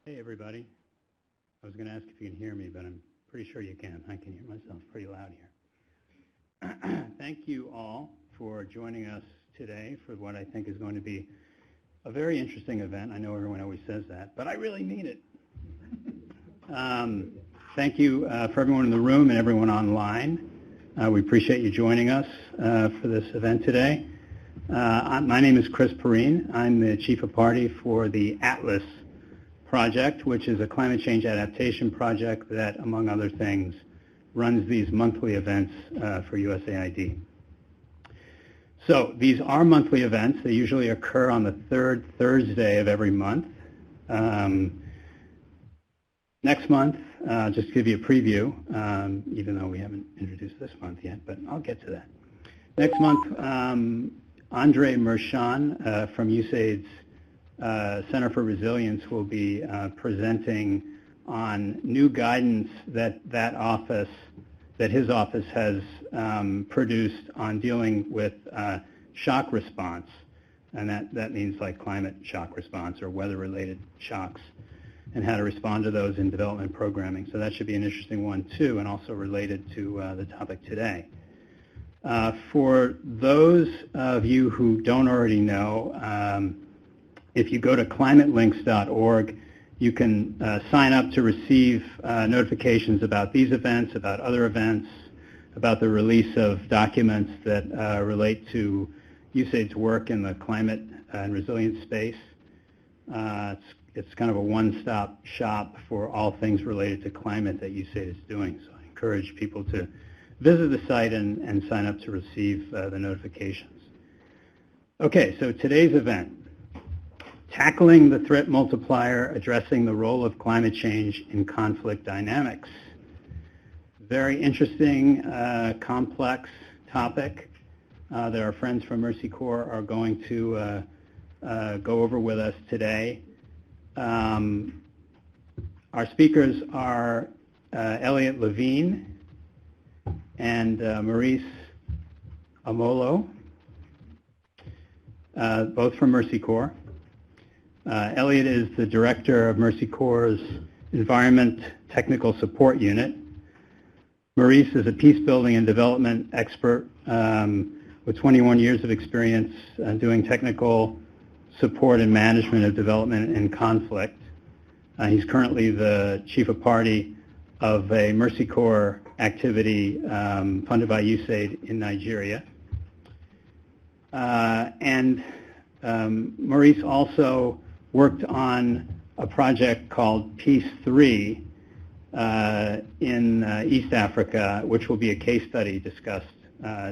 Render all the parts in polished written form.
Hey everybody. I was going to ask if you can hear me, but I'm pretty sure you can. I can hear myself pretty loud here. Thank you all for joining us today for what I think is going to be a very interesting event. I know everyone always says that, but I really mean it. Thank you for everyone in the room and everyone online. We appreciate you joining us for this event today. My name is Chris Perrine. I'm the Chief of Party for the Atlas project, which is a climate change adaptation project that, among other things, runs these monthly events for USAID. So these are monthly events. They usually occur on the third Thursday of every month. Next month, just to give you a preview, even though we haven't introduced this month yet, but I'll get to that. Next month, Andre Mershon from USAID's Center for Resilience will be presenting on new guidance that his office has produced on dealing with shock response, and that means like climate shock response or weather-related shocks, and how to respond to those in development programming. So that should be an interesting one too, and also related to the topic today. For those of you who don't already know, if you go to climatelinks.org, you can sign up to receive notifications about these events, about other events, about the release of documents that relate to USAID's work in the climate and resilience space. It's kind of a one-stop shop for all things related to climate that USAID is doing. So I encourage people to visit the site and sign up to receive the notifications. Okay, so today's event. Tackling the threat multiplier, addressing the role of climate change in conflict dynamics. Very interesting, complex topic that our friends from Mercy Corps are going to go over with us today. Our speakers are Eliot Levine and Maurice Amollo, both from Mercy Corps. Eliot is the director of Mercy Corps' Environment Technical Support Unit. Maurice is a peacebuilding and development expert with 21 years of experience doing technical support and management of development and conflict. He's currently the chief of party of a Mercy Corps activity funded by USAID in Nigeria. Maurice also worked on a project called PEACE III in East Africa, which will be a case study discussed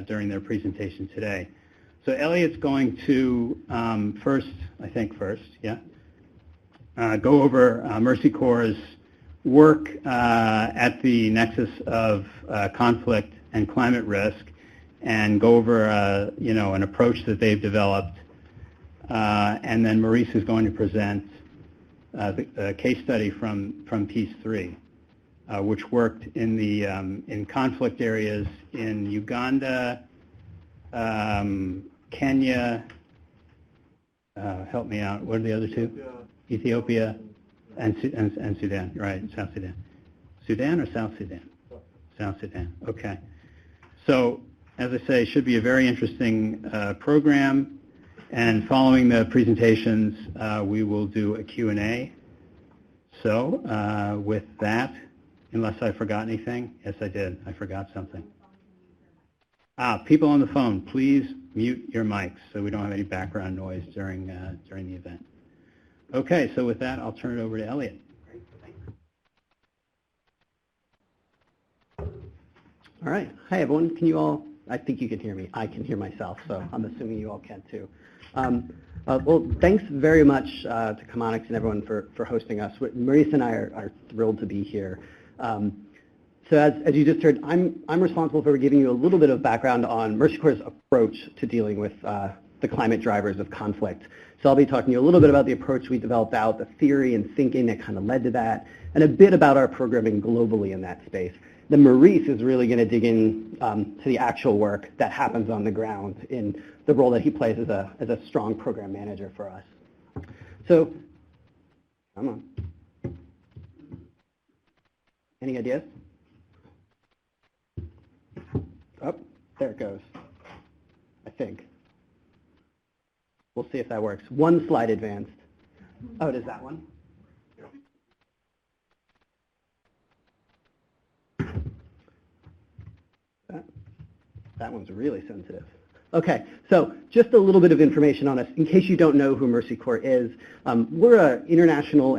during their presentation today. So Eliot's going to first, go over Mercy Corps' work at the nexus of conflict and climate risk, and go over an approach that they've developed. And then Maurice is going to present the case study from PEACE III, which worked in the in conflict areas in Uganda, Kenya. Help me out. What are the other two? Ethiopia and Sudan. Right, South Sudan. Sudan or South Sudan? South Sudan. Okay. So, as I say, should be a very interesting program. And following the presentations, we will do a Q&A. So with that, unless I forgot anything, yes I did, I forgot something. People on the phone, please mute your mics so we don't have any background noise during the event. Okay, so with that, I'll turn it over to Eliot. All right, hi everyone, can you all, I think you can hear me, I can hear myself, so I'm assuming you all can too. Well, thanks very much to Chemonics and everyone for hosting us. Maurice and I are thrilled to be here. So as you just heard, I'm responsible for giving you a little bit of background on Mercy Corps' approach to dealing with the climate drivers of conflict. So I'll be talking to you a little bit about the approach we developed out, the theory and thinking that kind of led to that, and a bit about our programming globally in that space. Then Maurice is really going to dig in to the actual work that happens on the ground in the role that he plays as a strong program manager for us. So, come on. Any ideas? Oh, there it goes, I think. We'll see if that works. One slide advanced. Oh, does that one? That one's really sensitive. Okay, so just a little bit of information on us. In case you don't know who Mercy Corps is, we're an international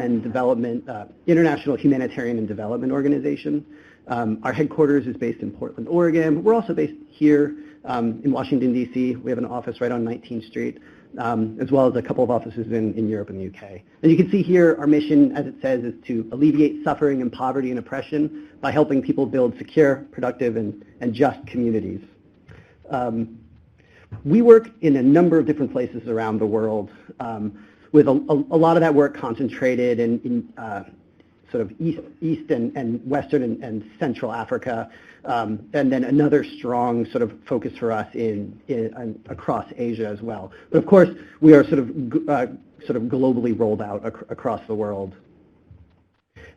humanitarian and development organization. Our headquarters is based in Portland, Oregon. We're also based here in Washington, D.C. We have an office right on 19th Street, as well as a couple of offices in Europe and the UK. And you can see here our mission, as it says, is to alleviate suffering and poverty and oppression by helping people build secure, productive, and just communities. We work in a number of different places around the world, with a lot of that work concentrated in sort of East and Western and Central Africa, and then another strong sort of focus for us across Asia as well. But of course, we are sort of globally rolled out across the world.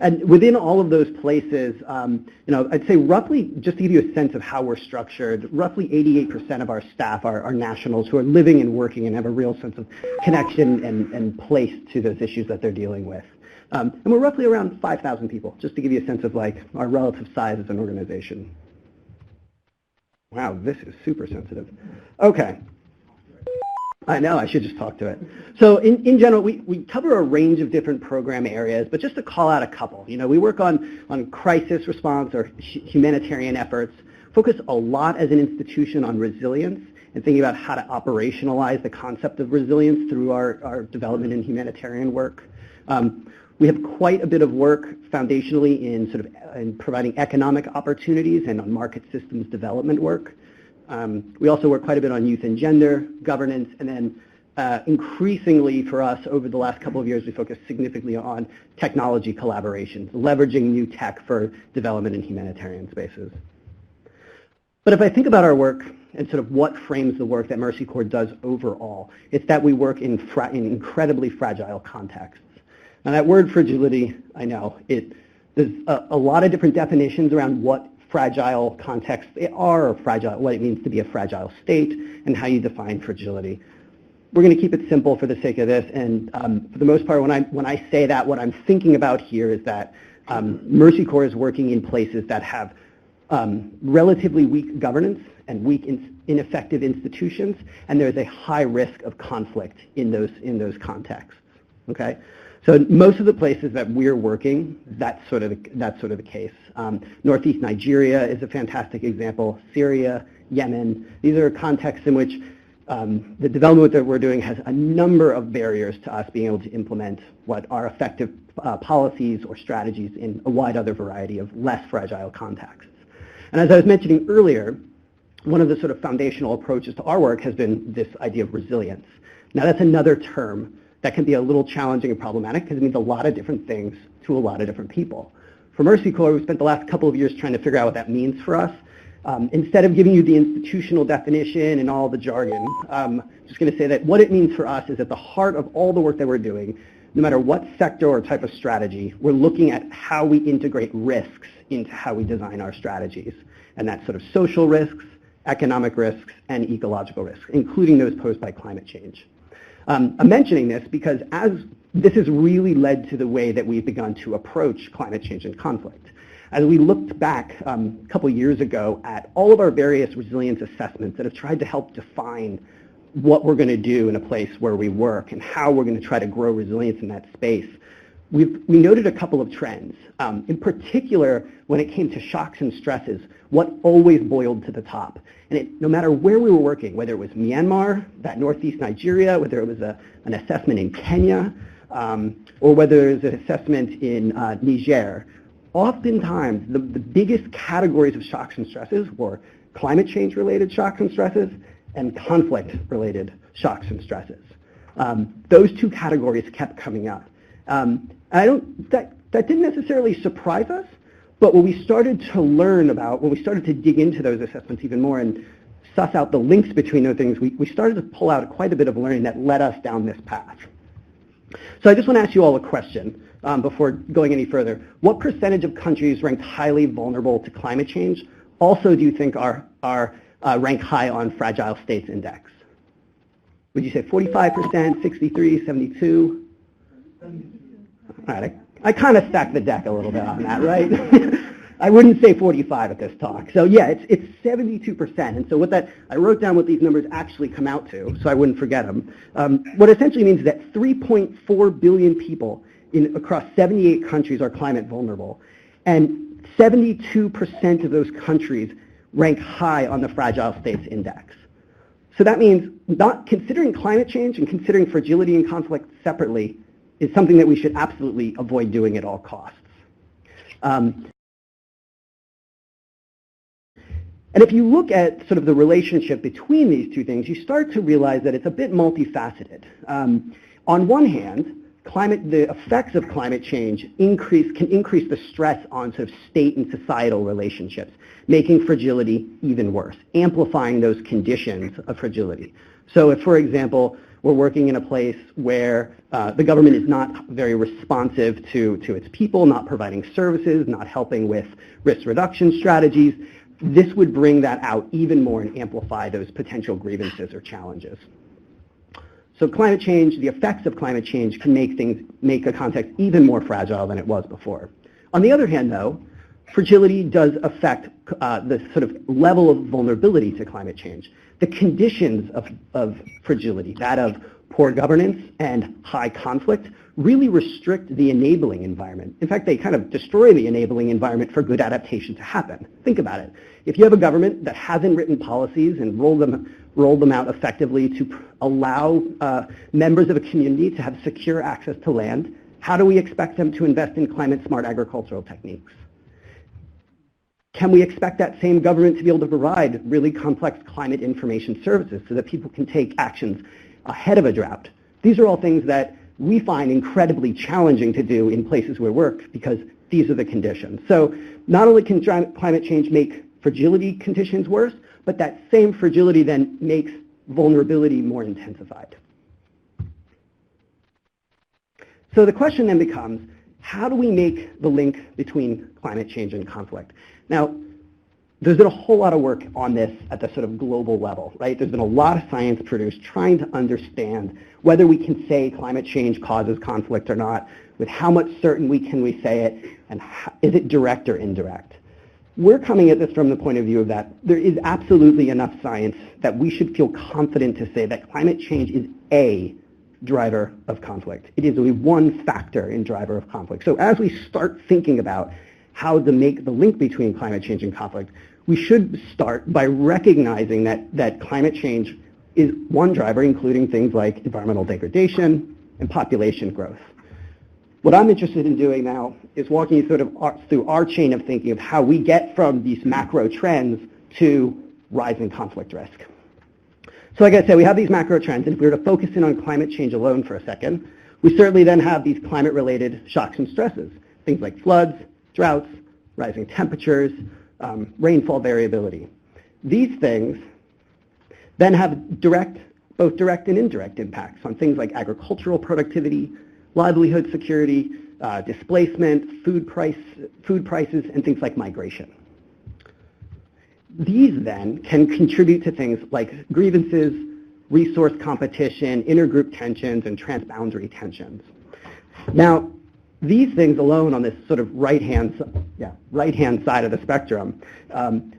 And within all of those places, I'd say roughly, just to give you a sense of how we're structured, roughly 88% of our staff are nationals who are living and working and have a real sense of connection and place to those issues that they're dealing with. And we're roughly around 5,000 people, just to give you a sense of like our relative size as an organization. Wow, this is super sensitive. Okay. I know, I should just talk to it. So in general, we cover a range of different program areas, but just to call out a couple. We work on crisis response or humanitarian efforts, focus a lot as an institution on resilience and thinking about how to operationalize the concept of resilience through our development and humanitarian work. We have quite a bit of work foundationally in providing economic opportunities and on market systems development work. We also work quite a bit on youth and gender, governance, and then increasingly for us over the last couple of years, we focus significantly on technology collaborations, leveraging new tech for development in humanitarian spaces. But if I think about our work and sort of what frames the work that Mercy Corps does overall, it's that we work in incredibly fragile contexts. Now that word fragility, I know, there's a lot of different definitions around what fragile contexts they are, or what it means to be a fragile state, and how you define fragility. We're going to keep it simple for the sake of this, and for the most part, when I say that, what I'm thinking about here is that Mercy Corps is working in places that have relatively weak governance and weak, ineffective institutions, and there's a high risk of conflict in those contexts. Okay. So most of the places that we're working, that's sort of the case. Northeast Nigeria is a fantastic example. Syria, Yemen. These are contexts in which the development that we're doing has a number of barriers to us being able to implement what are effective policies or strategies in a wide other variety of less fragile contexts. And as I was mentioning earlier, one of the sort of foundational approaches to our work has been this idea of resilience. Now that's another term that can be a little challenging and problematic because it means a lot of different things to a lot of different people. For Mercy Corps, we spent the last couple of years trying to figure out what that means for us. Instead of giving you the institutional definition and all the jargon, I'm just going to say that what it means for us is at the heart of all the work that we're doing, no matter what sector or type of strategy, we're looking at how we integrate risks into how we design our strategies. And that's sort of social risks, economic risks, and ecological risks, including those posed by climate change. I'm mentioning this because as this has really led to the way that we've begun to approach climate change and conflict. As we looked back a couple years ago at all of our various resilience assessments that have tried to help define what we're going to do in a place where we work and how we're going to try to grow resilience in that space, we noted a couple of trends. In particular, when it came to shocks and stresses, what always boiled to the top. And no matter where we were working, whether it was Myanmar, that Northeast Nigeria, whether it was an assessment in Kenya, or whether it was an assessment in Niger, oftentimes the biggest categories of shocks and stresses were climate change-related shocks and stresses and conflict-related shocks and stresses. Those two categories kept coming up. That didn't necessarily surprise us, but what we started to learn about, when we started to dig into those assessments even more and suss out the links between those things, we started to pull out quite a bit of learning that led us down this path. So I just want to ask you all a question. before going any further. What percentage of countries ranked highly vulnerable to climate change also do you think are ranked high on Fragile States Index? Would you say 45%, 63, 72? All right, I kind of stacked the deck a little bit on that, right? I wouldn't say 45 at this talk. So yeah, it's 72%. And so I wrote down what these numbers actually come out to, so I wouldn't forget them. What essentially means is that 3.4 billion people across 78 countries are climate vulnerable. And 72% of those countries rank high on the Fragile States Index. So that means not considering climate change and considering fragility and conflict separately is something that we should absolutely avoid doing at all costs. And if you look at sort of the relationship between these two things, you start to realize that it's a bit multifaceted. On one hand, the effects of climate change can increase the stress on sort of state and societal relationships, making fragility even worse, amplifying those conditions of fragility. So if, for example, we're working in a place where the government is not very responsive to its people, not providing services, not helping with risk reduction strategies, this would bring that out even more and amplify those potential grievances or challenges. So climate change, the effects of climate change can make a context even more fragile than it was before. On the other hand, though, fragility does affect the sort of level of vulnerability to climate change. The conditions of fragility, that of poor governance and high conflict, really restrict the enabling environment. In fact, they kind of destroy the enabling environment for good adaptation to happen. Think about it. If you have a government that hasn't written policies and rolled them out effectively to allow members of a community to have secure access to land, how do we expect them to invest in climate-smart agricultural techniques? Can we expect that same government to be able to provide really complex climate information services so that people can take actions ahead of a drought? These are all things that we find incredibly challenging to do in places where we work because these are the conditions. So not only can climate change make fragility conditions worse, but that same fragility then makes vulnerability more intensified. So the question then becomes, how do we make the link between climate change and conflict? Now, there's been a whole lot of work on this at the sort of global level, right? There's been a lot of science produced trying to understand whether we can say climate change causes conflict or not, with how much certainty can we say it, and is it direct or indirect? We're coming at this from the point of view of that there is absolutely enough science that we should feel confident to say that climate change is a driver of conflict. It is only one factor in driver of conflict. So as we start thinking about how to make the link between climate change and conflict, we should start by recognizing that climate change is one driver, including things like environmental degradation and population growth. What I'm interested in doing now is walking you through our chain of thinking of how we get from these macro trends to rising conflict risk. So like I said, we have these macro trends, and if we were to focus in on climate change alone for a second, we certainly then have these climate-related shocks and stresses, things like floods, droughts, rising temperatures, rainfall variability. These things then have both direct and indirect impacts on things like agricultural productivity, livelihood security, displacement, food prices, and things like migration. These then can contribute to things like grievances, resource competition, intergroup tensions, and transboundary tensions. Now, these things alone on this sort of right-hand side of the spectrum,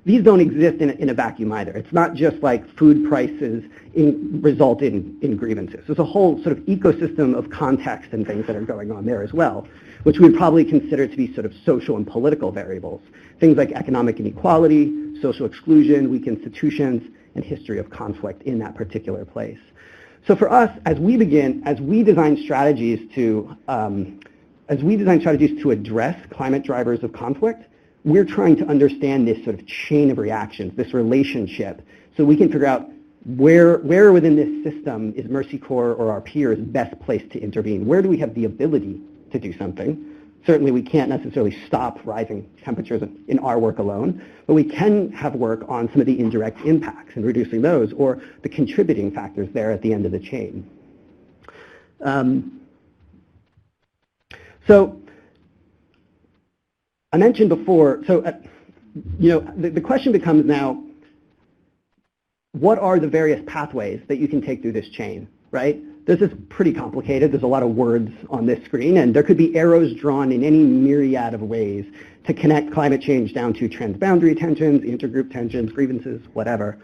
these don't exist in a vacuum either. It's not just like food prices result in grievances. There's a whole sort of ecosystem of context and things that are going on there as well, which we'd probably consider to be sort of social and political variables. Things like economic inequality, social exclusion, weak institutions, and history of conflict in that particular place. So for us, as we design strategies to address climate drivers of conflict, we're trying to understand this sort of chain of reactions, this relationship, so we can figure out where within this system is Mercy Corps or our peers best placed to intervene. Where do we have the ability to do something? Certainly we can't necessarily stop rising temperatures in our work alone, but we can have work on some of the indirect impacts and reducing those, or the contributing factors there at the end of the chain. So I mentioned before, the question becomes now, what are the various pathways that you can take through this chain, right? This is pretty complicated. There's a lot of words on this screen, and there could be arrows drawn in any myriad of ways to connect climate change down to transboundary tensions, intergroup tensions, grievances, whatever.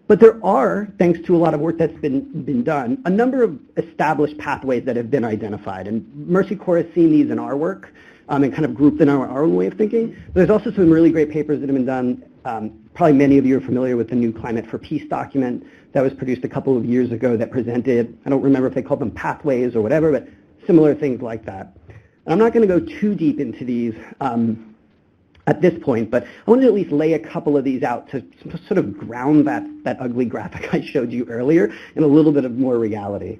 But there are, thanks to a lot of work that's been done, a number of established pathways that have been identified. And Mercy Corps has seen these in our work and kind of grouped in our own way of thinking. There's also some really great papers that have been done. Probably many of you are familiar with the new Climate for Peace document that was produced a couple of years ago that presented, I don't remember if they called them pathways or whatever, but similar things like that. And I'm not going to go too deep into these at this point, but I wanted to at least lay a couple of these out to sort of ground that ugly graphic I showed you earlier in a little bit of more reality.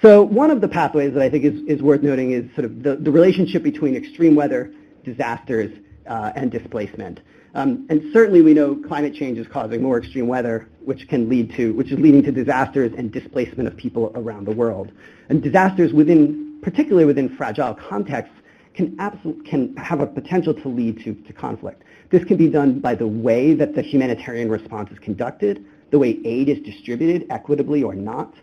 So one of the pathways that I think is worth noting is sort of the relationship between extreme weather, disasters, and displacement. And certainly we know climate change is causing more extreme weather, which is leading to disasters and displacement of people around the world. And disasters particularly within fragile contexts, can have a potential to lead to conflict. This can be done by the way that the humanitarian response is conducted, the way aid is distributed equitably or not,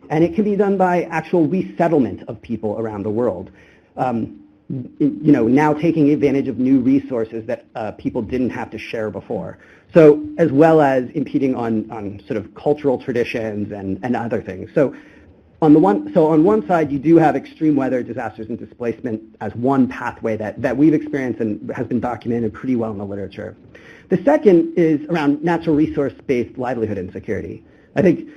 and it can be done by actual resettlement of people around the world. Now taking advantage of new resources that people didn't have to share before. So as well as impeding on sort of cultural traditions and other things. So on one side, you do have extreme weather, disasters, and displacement as one pathway that we've experienced and has been documented pretty well in the literature. The second is around natural resource-based livelihood insecurity. I think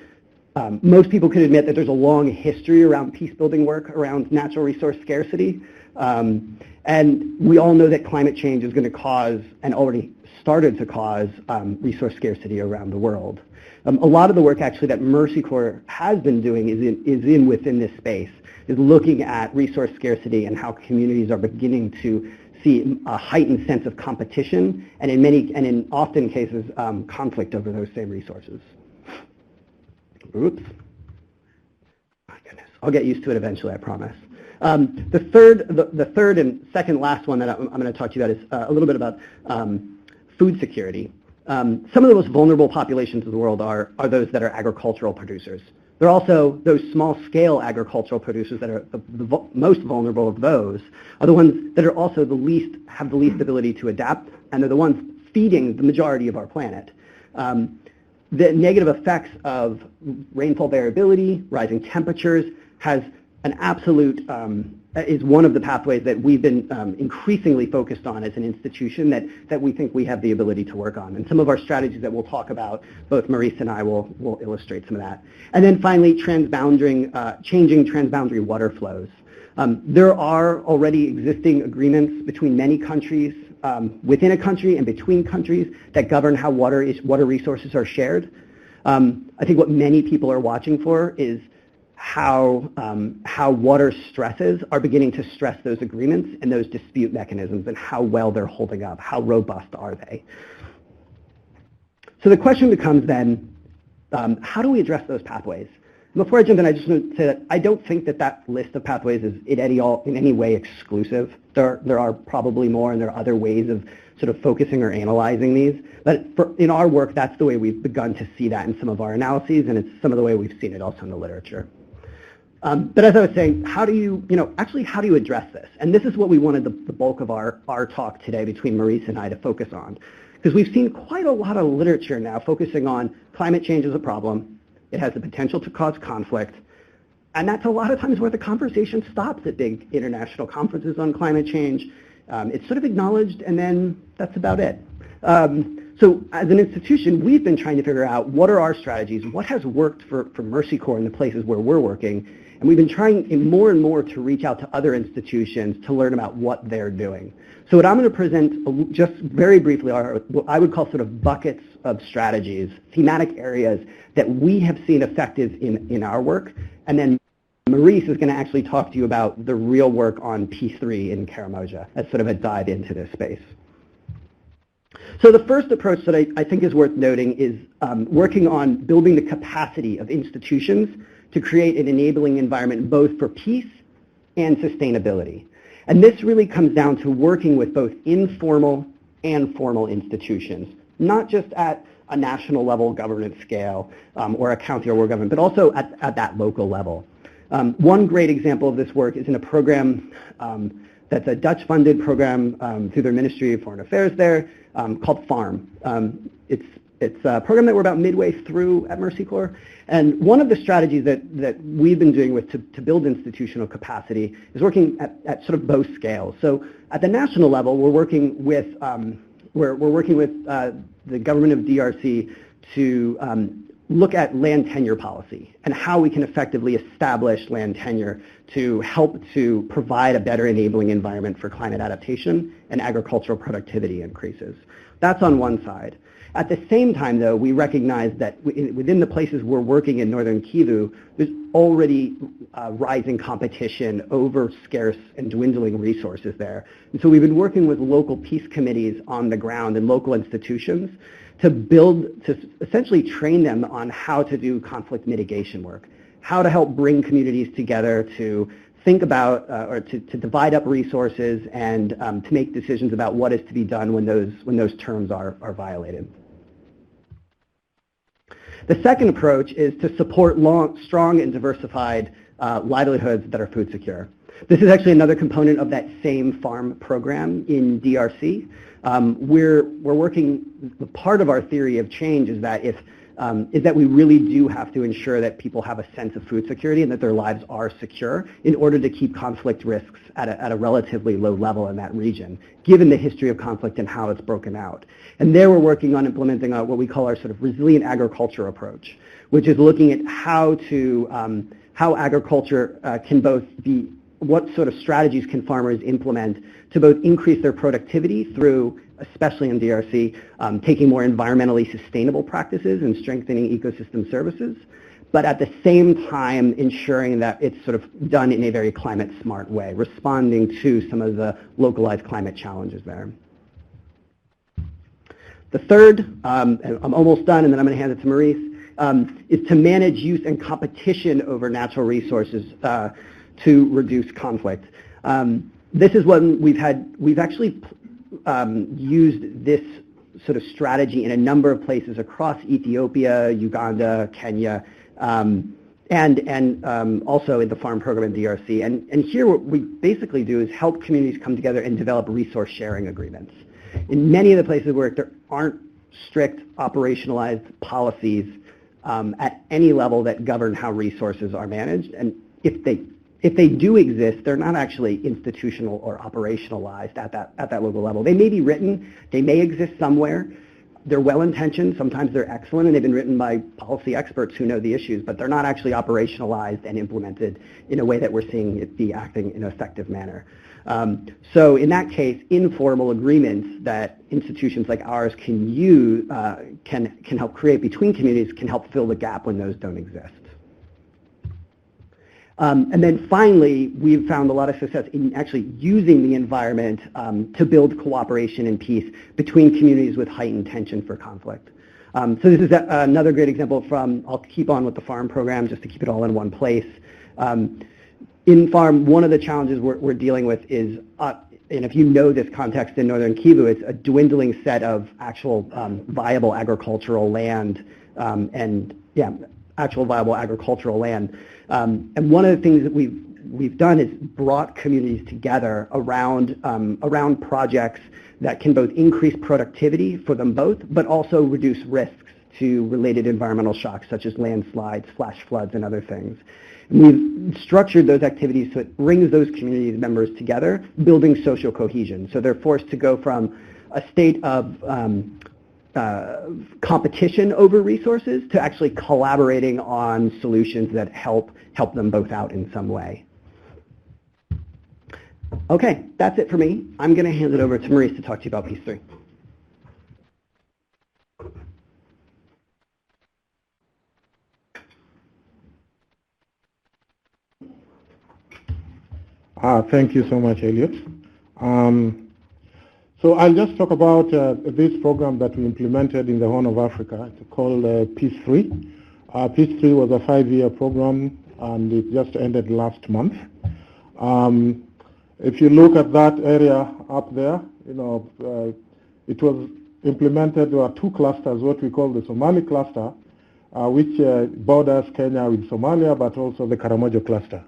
most people could admit that there's a long history around peace-building work around natural resource scarcity. And we all know that climate change is going to cause, and already started to cause, resource scarcity around the world. A lot of the work actually that Mercy Corps has been doing is within this space, is looking at resource scarcity and how communities are beginning to see a heightened sense of competition and in often cases conflict over those same resources. Oops. My goodness. I'll get used to it eventually, I promise. The third and second last one that I'm going to talk to you about is a little bit about food security. Some of the most vulnerable populations of the world are those that are agricultural producers. They're also those small-scale agricultural producers that are the most vulnerable of those are the ones that are also have the least ability to adapt, and they're the ones feeding the majority of our planet. The negative effects of rainfall variability, rising temperatures, has an absolute is one of the pathways that we've been increasingly focused on as an institution that we think we have the ability to work on. And some of our strategies that we'll talk about, both Maurice and I will illustrate some of that. And then finally, changing transboundary water flows. There are already existing agreements between many countries, within a country and between countries, that govern how water resources are shared. I think what many people are watching for is how water stresses are beginning to stress those agreements and those dispute mechanisms and how well they're holding up, how robust are they. So the question becomes then, how do we address those pathways? Before I jump in, I just want to say that I don't think that list of pathways is in any way exclusive. There are probably more, and there are other ways of sort of focusing or analyzing these. But in our work, that's the way we've begun to see that in some of our analyses, and it's some of the way we've seen it also in the literature. But as I was saying, how do you address this? And this is what we wanted the bulk of our talk today between Maurice and I to focus on. Because we've seen quite a lot of literature now focusing on climate change as a problem. It has the potential to cause conflict. And that's a lot of times where the conversation stops at big international conferences on climate change. It's sort of acknowledged, and then that's about it. So as an institution, we've been trying to figure out what are our strategies, what has worked for Mercy Corps in the places where we're working, and we've been trying more and more to reach out to other institutions to learn about what they're doing. So what I'm going to present just very briefly are what I would call sort of buckets of strategies, thematic areas that we have seen effective in our work, and then Maurice is going to actually talk to you about the real work on PEACE III in Karamoja as sort of a dive into this space. So the first approach that I think is worth noting is working on building the capacity of institutions to create an enabling environment both for peace and sustainability. And this really comes down to working with both informal and formal institutions, not just at a national level government scale or a county or world government, but also at that local level. One great example of this work is in a program that's a Dutch-funded program through their Ministry of Foreign Affairs there called FARM. It's a program that we're about midway through at Mercy Corps. And one of the strategies that we've been doing to build institutional capacity is working at sort of both scales. So at the national level, we're working with the government of DRC to look at land tenure policy and how we can effectively establish land tenure to help to provide a better enabling environment for climate adaptation and agricultural productivity increases. That's on one side. At the same time, though, we recognize that within the places we're working in northern Kivu, there's already rising competition over scarce and dwindling resources there. And so we've been working with local peace committees on the ground and local institutions to essentially train them on how to do conflict mitigation work, how to help bring communities together to think about or to divide up resources and to make decisions about what is to be done when those terms are violated. The second approach is to support strong and diversified livelihoods that are food secure. This is actually another component of that same farm program in DRC. We're working, part of our theory of change is that we really do have to ensure that people have a sense of food security and that their lives are secure in order to keep conflict risks at a relatively low level in that region, given the history of conflict and how it's broken out. And there we're working on implementing what we call our sort of resilient agriculture approach, which is looking at how agriculture can both be, what sort of strategies can farmers implement to both increase their productivity through, especially in DRC, taking more environmentally sustainable practices and strengthening ecosystem services, but at the same time ensuring that it's sort of done in a very climate smart way, responding to some of the localized climate challenges there. The third, I'm almost done and then I'm going to hand it to Maurice, is to manage use and competition over natural resources to reduce conflict. This is one we've actually used this sort of strategy in a number of places across Ethiopia, Uganda, Kenya, and also in the farm program in DRC. And here what we basically do is help communities come together and develop resource sharing agreements. In many of the places where there aren't strict operationalized policies at any level that govern how resources are managed, and if they do exist, they're not actually institutional or operationalized at that local level. They may be written, they may exist somewhere. They're well-intentioned, sometimes they're excellent, and they've been written by policy experts who know the issues, but they're not actually operationalized and implemented in a way that we're seeing it be acting in an effective manner. So in that case, informal agreements that institutions like ours can use, can help create between communities, can help fill the gap when those don't exist. And then finally, we've found a lot of success in actually using the environment to build cooperation and peace between communities with heightened tension for conflict. So this is another great example from, I'll keep on with the farm program just to keep it all in one place. In farm, one of the challenges we're dealing with is, and if you know this context in northern Kivu, it's a dwindling set of actual viable agricultural land actual viable agricultural land. And one of the things that we've done is brought communities together around projects that can both increase productivity for them both, but also reduce risks to related environmental shocks such as landslides, flash floods, and other things. And we've structured those activities so it brings those community members together, building social cohesion. So they're forced to go from a state of competition over resources to actually collaborating on solutions that help them both out in some way. Okay, that's it for me. I'm going to hand it over to Maurice to talk to you about Peace III. Thank you so much, Eliot. So I'll just talk about this program that we implemented in the Horn of Africa. It's called Peace III. Peace III was a 5-year program, and it just ended last month. If you look at that area up there, it was implemented. There are two clusters, what we call the Somali cluster, which borders Kenya with Somalia, but also the Karamojo cluster,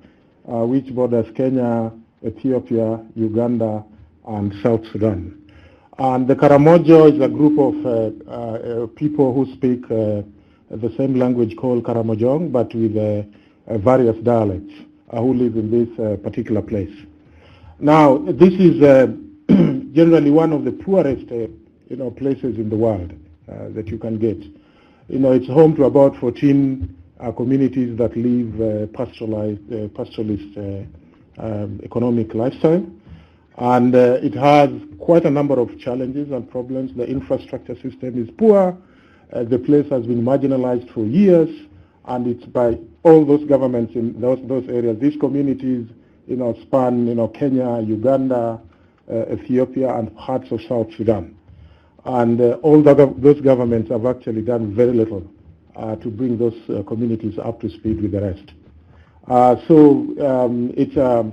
which borders Kenya, Ethiopia, Uganda, and South Sudan. And the Karamojo is a group of people who speak the same language called Karamojong, but with various dialects, who live in this particular place. Now, this is generally one of the poorest places in the world that you can get. It's home to about 14 communities that live pastoralist economic lifestyle. And it has quite a number of challenges and problems. The infrastructure system is poor. The place has been marginalized for years, and it's by all those governments in those areas. These communities, span, Kenya, Uganda, Ethiopia, and parts of South Sudan. And all those governments have actually done very little to bring those communities up to speed with the rest. So it's a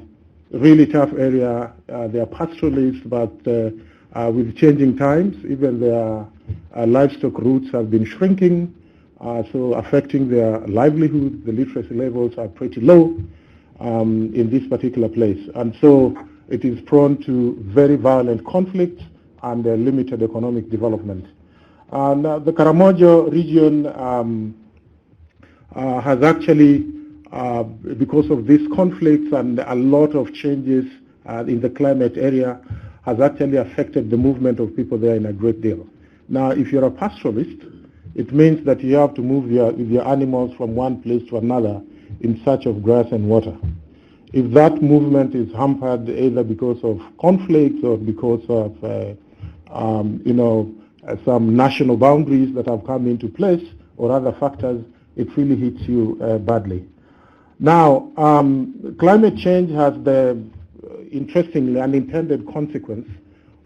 really tough area. They are pastoralists, but with changing times, even their livestock routes have been shrinking, so affecting their livelihood. The literacy levels are pretty low in this particular place. And so it is prone to very violent conflict and limited economic development. And the Karamojo region has actually, because of these conflicts and a lot of changes in the climate area, has actually affected the movement of people there in a great deal. Now, if you're a pastoralist, it means that you have to move your animals from one place to another in search of grass and water. If that movement is hampered either because of conflict or because of some national boundaries that have come into place or other factors, it really hits you badly. Now, climate change has the interestingly unintended consequence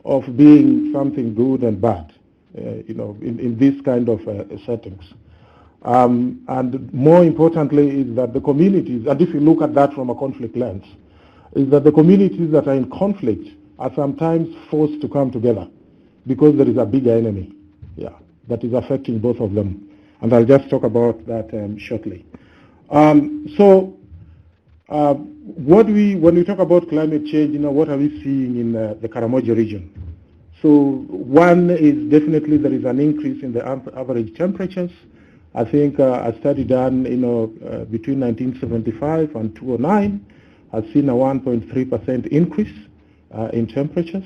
of being something good and bad, in these kind of settings. And more importantly is that the communities, and if you look at that from a conflict lens, is that the communities that are in conflict are sometimes forced to come together because there is a bigger enemy, that is affecting both of them. And I'll just talk about that shortly. When we talk about climate change, what are we seeing in the Karamojo region? So one is definitely there is an increase in the average temperatures. I think a study done, between 1975 and 2009 has seen a 1.3% increase in temperatures.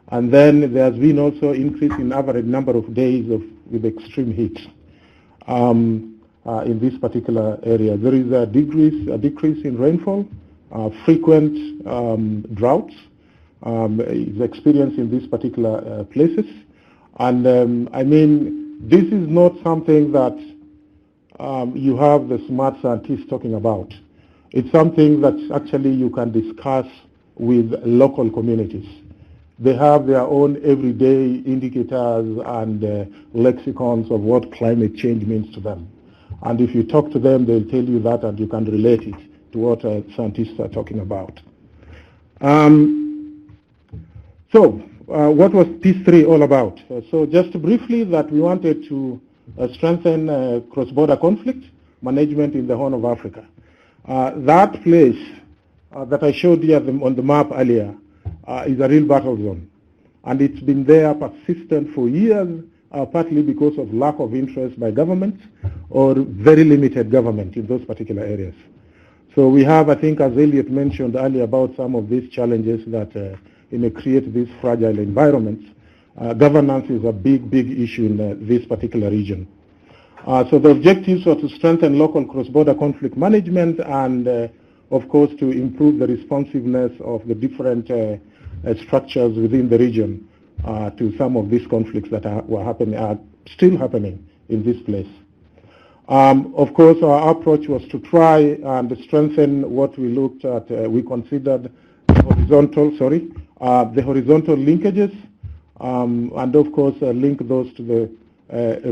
And then there has been also increase in average number of days with extreme heat in this particular area. There is a decrease in rainfall, frequent droughts is experienced in these particular places. And this is not something that you have the smart scientists talking about. It's something that actually you can discuss with local communities. They have their own everyday indicators and lexicons of what climate change means to them. And if you talk to them, they'll tell you that, and you can relate it to what scientists are talking about. What was PEACE III all about? So just briefly, that we wanted to strengthen cross-border conflict management in the Horn of Africa. That place that I showed you on the map earlier is a real battle zone. And it's been there persistent for years, partly because of lack of interest by governments or very limited government in those particular areas. So we have, I think, as Eliot mentioned earlier, about some of these challenges that create these fragile environments. Governance is a big issue in this particular region. So the objectives are to strengthen local cross-border conflict management and, of course, to improve the responsiveness of the different structures within the region to some of these conflicts that are still happening in this place. Of course, our approach was to try and strengthen what we looked at. We considered the horizontal linkages, and of course link those to the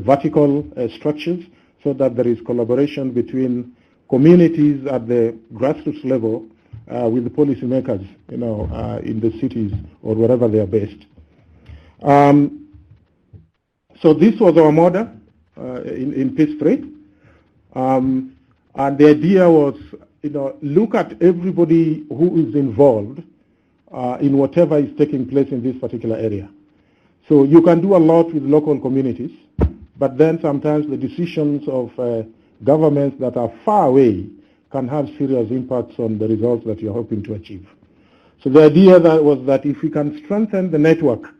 vertical structures, so that there is collaboration between communities at the grassroots level with the policymakers, in the cities or wherever they are based. So this was our model in PEACE III. And the idea was, look at everybody who is involved in whatever is taking place in this particular area. So you can do a lot with local communities, but then sometimes the decisions of governments that are far away can have serious impacts on the results that you're hoping to achieve. So the idea was that if we can strengthen the network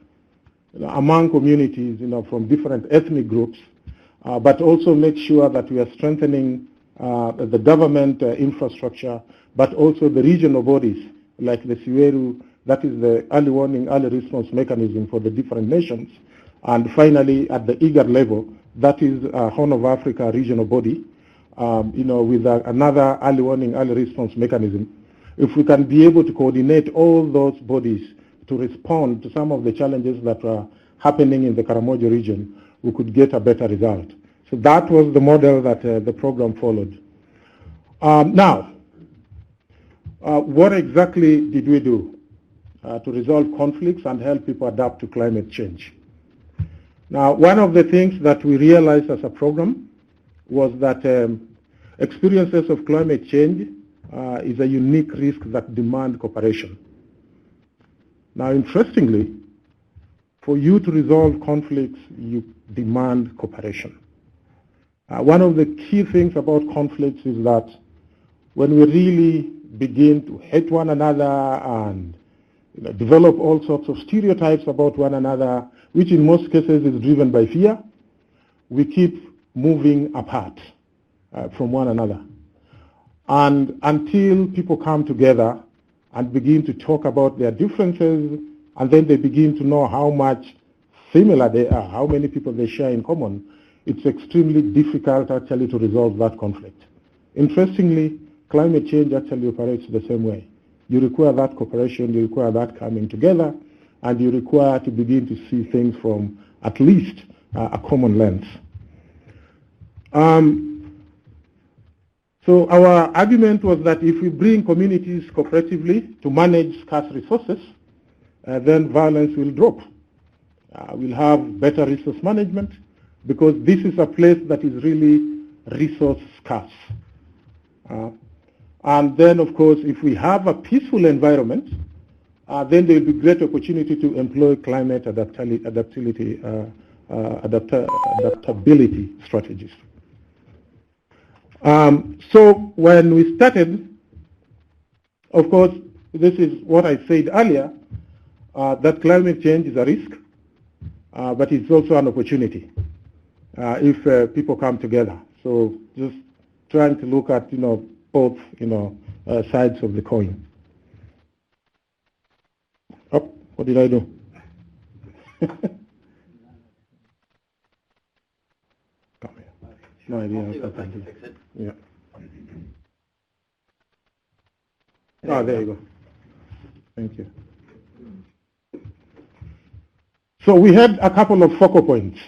among communities, from different ethnic groups, but also make sure that we are strengthening the government infrastructure, but also the regional bodies like the SIWERU, that is the early warning, early response mechanism for the different nations, and finally at the IGAD level, that is Horn of Africa regional body, with another early warning, early response mechanism. If we can be able to coordinate all those bodies to respond to some of the challenges that are happening in the Karamojo region, we could get a better result. So that was the model that the program followed. Now, what exactly did we do to resolve conflicts and help people adapt to climate change? Now, one of the things that we realized as a program was that experiences of climate change is a unique risk that demand cooperation. Now, interestingly, for you to resolve conflicts, you demand cooperation. One of the key things about conflicts is that when we really begin to hate one another and develop all sorts of stereotypes about one another, which in most cases is driven by fear, we keep moving apart from one another. And until people come together and begin to talk about their differences, and then they begin to know how much similar they are, how many people they share in common, it's extremely difficult actually to resolve that conflict. Interestingly, climate change actually operates the same way. You require that cooperation, you require that coming together, and you require to begin to see things from at least a common lens. So our argument was that if we bring communities cooperatively to manage scarce resources, then violence will drop. We'll have better resource management because this is a place that is really resource scarce. And then, of course, if we have a peaceful environment, then there will be great opportunity to employ climate adaptability strategies. So when we started, of course, this is what I said earlier, that climate change is a risk, but it's also an opportunity if people come together. So just trying to look at, both, sides of the coin. Oh, what did I do? No idea. Yeah. Oh, there you go. Thank you. So we had a couple of focal points,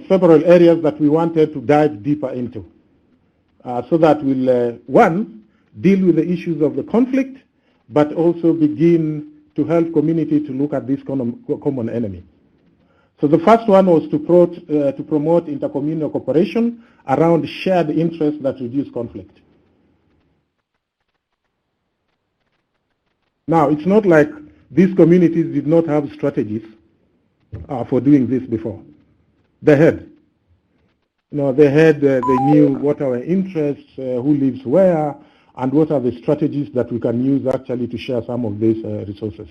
several areas that we wanted to dive deeper into, so that we'll, one, deal with the issues of the conflict, but also begin to help community to look at this common enemy. So the first one was to promote intercommunal cooperation around shared interests that reduce conflict. Now, it's not like these communities did not have strategies for doing this before. They had. They knew what our interests, who lives where, and what are the strategies that we can use actually to share some of these resources.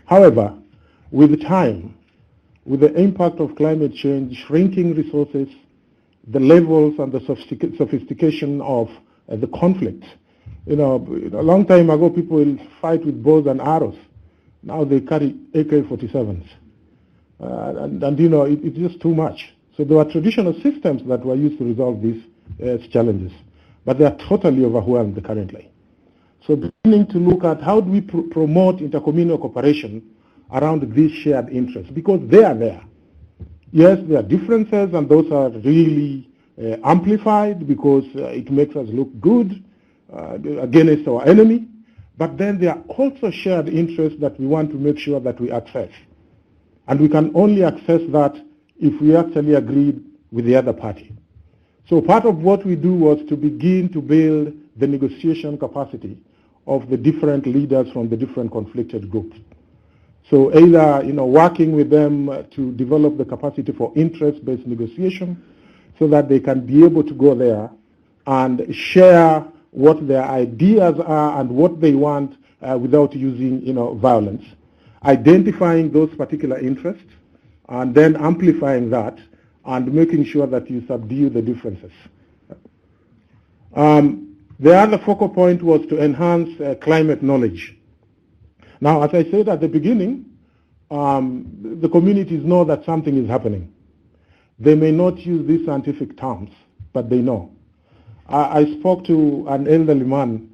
However, with time, with the impact of climate change, shrinking resources, the levels and the sophistication of the conflict. A long time ago, people will fight with bows and arrows. Now they carry AK-47s. It's just too much. So there were traditional systems that were used to resolve these challenges, but they are totally overwhelmed currently. So beginning to look at how do we promote intercommunal cooperation around these shared interests, because they are there. Yes, there are differences, and those are really amplified because it makes us look good against our enemy. but then there are also shared interests that we want to make sure that we access. And we can only access that if we actually agree with the other party. So part of what we do was to begin to build the negotiation capacity of the different leaders from the different conflicted groups. So either working with them to develop the capacity for interest-based negotiation so that they can be able to go there and share what their ideas are and what they want without using violence, identifying those particular interests and then amplifying that and making sure that you subdue the differences. The other focal point was to enhance climate knowledge. Now, as I said at the beginning, the communities know that something is happening. They may not use these scientific terms, but they know. I spoke to an elderly man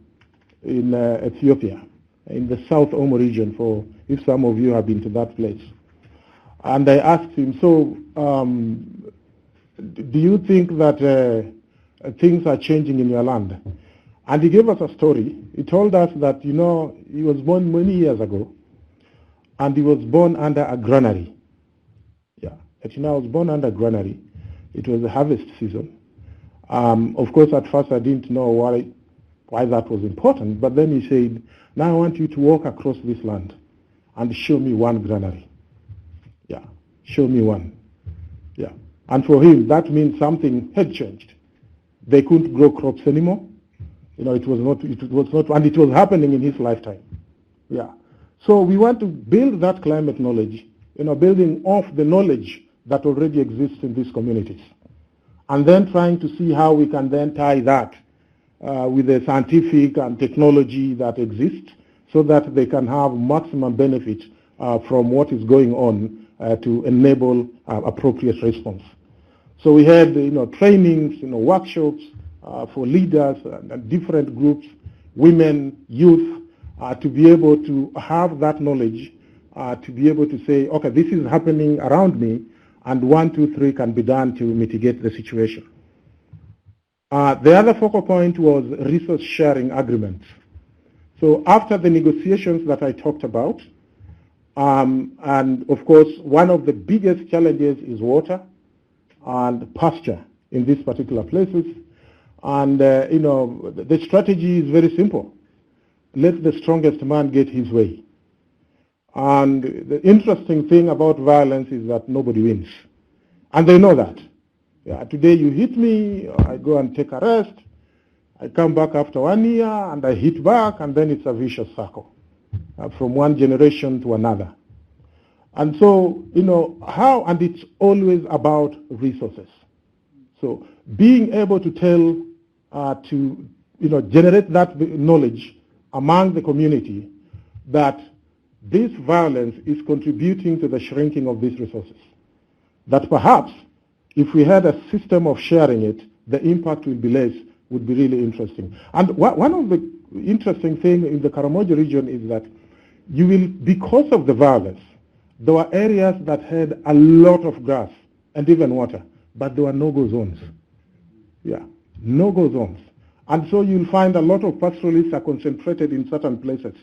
in Ethiopia, in the South Omo region, for if some of you have been to that place. And I asked him, so do you think that things are changing in your land? And he gave us a story. He told us that, he was born many years ago, and he was born under a granary. Yeah, but I was born under a granary. It was the harvest season. Of course, at first I didn't know why that was important, but then he said, now I want you to walk across this land and show me one granary. Yeah, show me one. Yeah, and for him, that means something had changed. They couldn't grow crops anymore. It was not, and it was happening in his lifetime. Yeah. So we want to build that climate knowledge, building off the knowledge that already exists in these communities. And then trying to see how we can then tie that with the scientific and technology that exists so that they can have maximum benefit from what is going on to enable appropriate response. So we had trainings, workshops for leaders and different groups, women, youth, to be able to have that knowledge, to be able to say, okay, this is happening around me, and 1, 2, 3 can be done to mitigate the situation. The other focal point was resource sharing agreements. So after the negotiations that I talked about, and of course, one of the biggest challenges is water and pasture in these particular places. And, the strategy is very simple. Let the strongest man get his way. And the interesting thing about violence is that nobody wins. And they know that. Yeah, today you hit me, I go and take a rest, I come back after 1 year, and I hit back, and then it's a vicious circle from one generation to another. And so, and it's always about resources. So being able to tell, generate that knowledge among the community that this violence is contributing to the shrinking of these resources. That perhaps if we had a system of sharing it, the impact will be less, would be really interesting. And one of the interesting things in the Karamoja region is that because of the violence, there were areas that had a lot of grass and even water, but there were no-go zones. Yeah, no-go zones. And so you'll find a lot of pastoralists are concentrated in certain places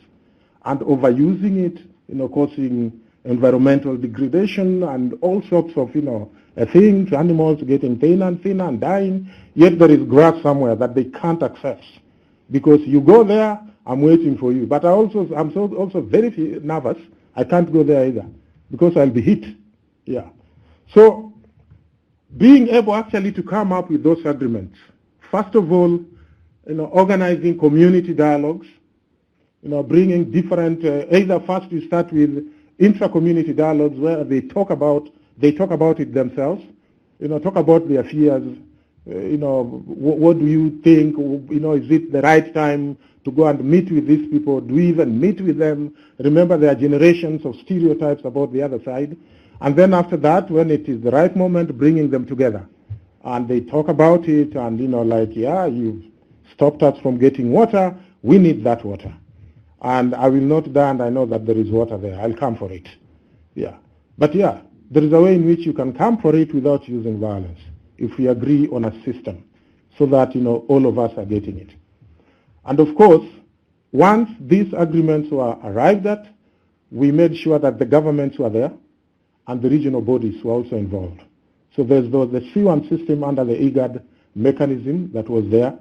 and overusing it, causing environmental degradation and all sorts of, things, animals getting thinner and thinner and dying, yet there is grass somewhere that they can't access. Because you go there, I'm waiting for you. But I'm also very nervous. I can't go there either because I'll be hit. Yeah. So being able actually to come up with those agreements, first of all, organizing community dialogues, bringing different, either first you start with intra-community dialogues where they talk about it themselves, talk about their fears, what do you think, is it the right time to go and meet with these people? Do we even meet with them? Remember, there are generations of stereotypes about the other side. And then after that, when it is the right moment, bringing them together. And they talk about it and, you've stopped us from getting water. We need that water. And I will not die, and I know that there is water there. I'll come for it. Yeah. But yeah, there is a way in which you can come for it without using violence, if we agree on a system, so that, all of us are getting it. And of course, Once these agreements were arrived at, we made sure that the governments were there and the regional bodies were also involved. So there was the C1 system under the IGAD mechanism that was there.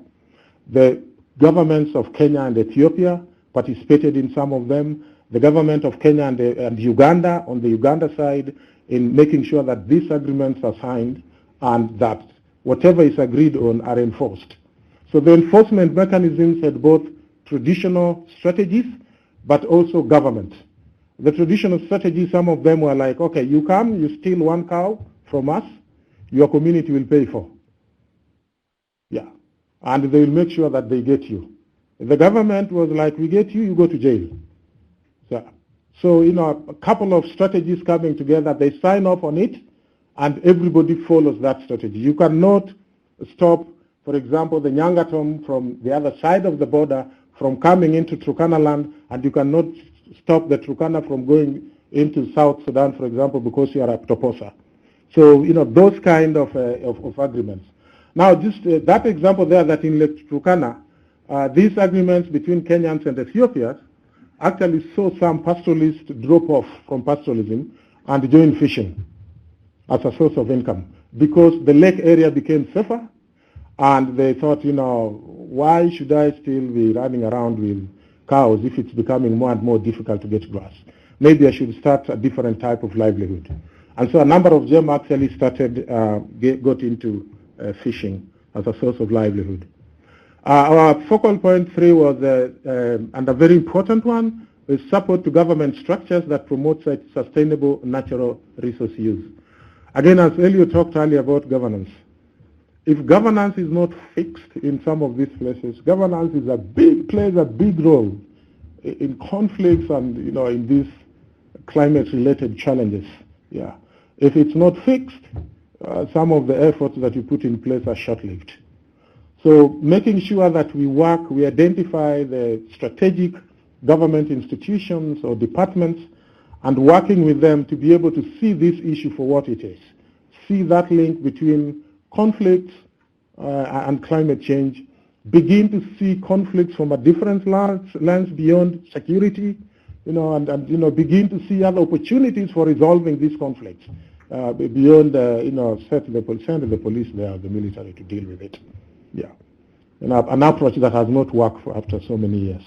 The governments of Kenya and Ethiopia participated in some of them. The government of Kenya and Uganda, on the Uganda side, in making sure that these agreements are signed and that whatever is agreed on are enforced. So the enforcement mechanisms had both traditional strategies but also government. The traditional strategies, some of them were like, okay, you come, you steal one cow from us, your community will pay for. Yeah. And they will make sure that they get you. The government was like, we get you, you go to jail. So, a couple of strategies coming together, they sign off on it, and everybody follows that strategy. You cannot stop, for example, the Nyangatom from the other side of the border from coming into Turkana land, and you cannot stop the Turkana from going into South Sudan, for example, because you are at Toposa. So, those kind of agreements. Now, just that example there that in Lake Turkana, these agreements between Kenyans and Ethiopians actually saw some pastoralists drop off from pastoralism and join fishing as a source of income because the lake area became safer, and they thought, why should I still be running around with cows if it's becoming more and more difficult to get grass? Maybe I should start a different type of livelihood. And so a number of them actually started, got into fishing as a source of livelihood. Our focal point 3 was, and a very important one, is support to government structures that promote sustainable natural resource use. Again, as Eliot talked earlier about governance, if governance is not fixed in some of these places, governance plays a big role in conflicts and in these climate-related challenges. Yeah, if it's not fixed, some of the efforts that you put in place are short-lived. So making sure that we identify the strategic government institutions or departments and working with them to be able to see this issue for what it is. See that link between conflicts and climate change. Begin to see conflicts from a different lens beyond security, and begin to see other opportunities for resolving these conflicts beyond, send the police there, the military to deal with it. Yeah, an approach that has not worked after so many years.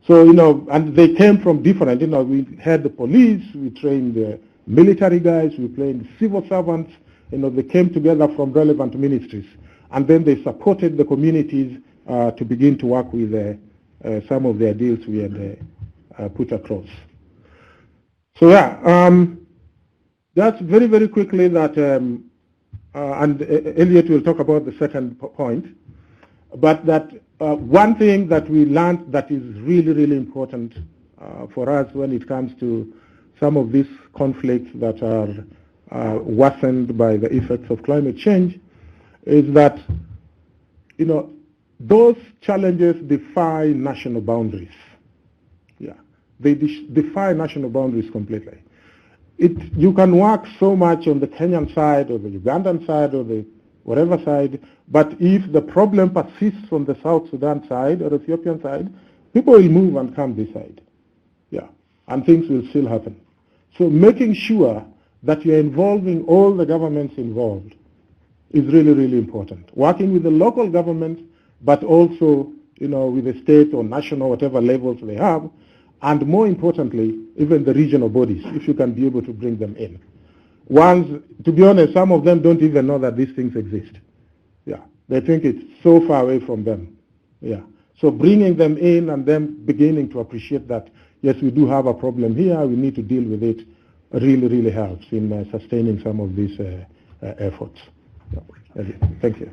So, and they came from different, we had the police, we trained the military guys, we trained civil servants, they came together from relevant ministries. And then they supported the communities to begin to work with some of the ideals we had put across. So, yeah, that's very, very quickly that, and Eliot will talk about the second point, but that one thing that we learned that is really, really important for us when it comes to some of these conflicts that are worsened by the effects of climate change is that, those challenges defy national boundaries. Yeah, they defy national boundaries completely. You can work so much on the Kenyan side or the Ugandan side or the whatever side, but if the problem persists from the South Sudan side or Ethiopian side, people will move and come this side. Yeah, and things will still happen. So making sure that you're involving all the governments involved is really, really important. Working with the local government, but also, with the state or national, whatever levels they have, and more importantly, even the regional bodies, if you can be able to bring them in. To be honest, some of them don't even know that these things exist. Yeah, they think it's so far away from them. Yeah, so bringing them in and them beginning to appreciate that, yes, we do have a problem here, we need to deal with it, really, really helps in sustaining some of these efforts. Yeah. Thank you.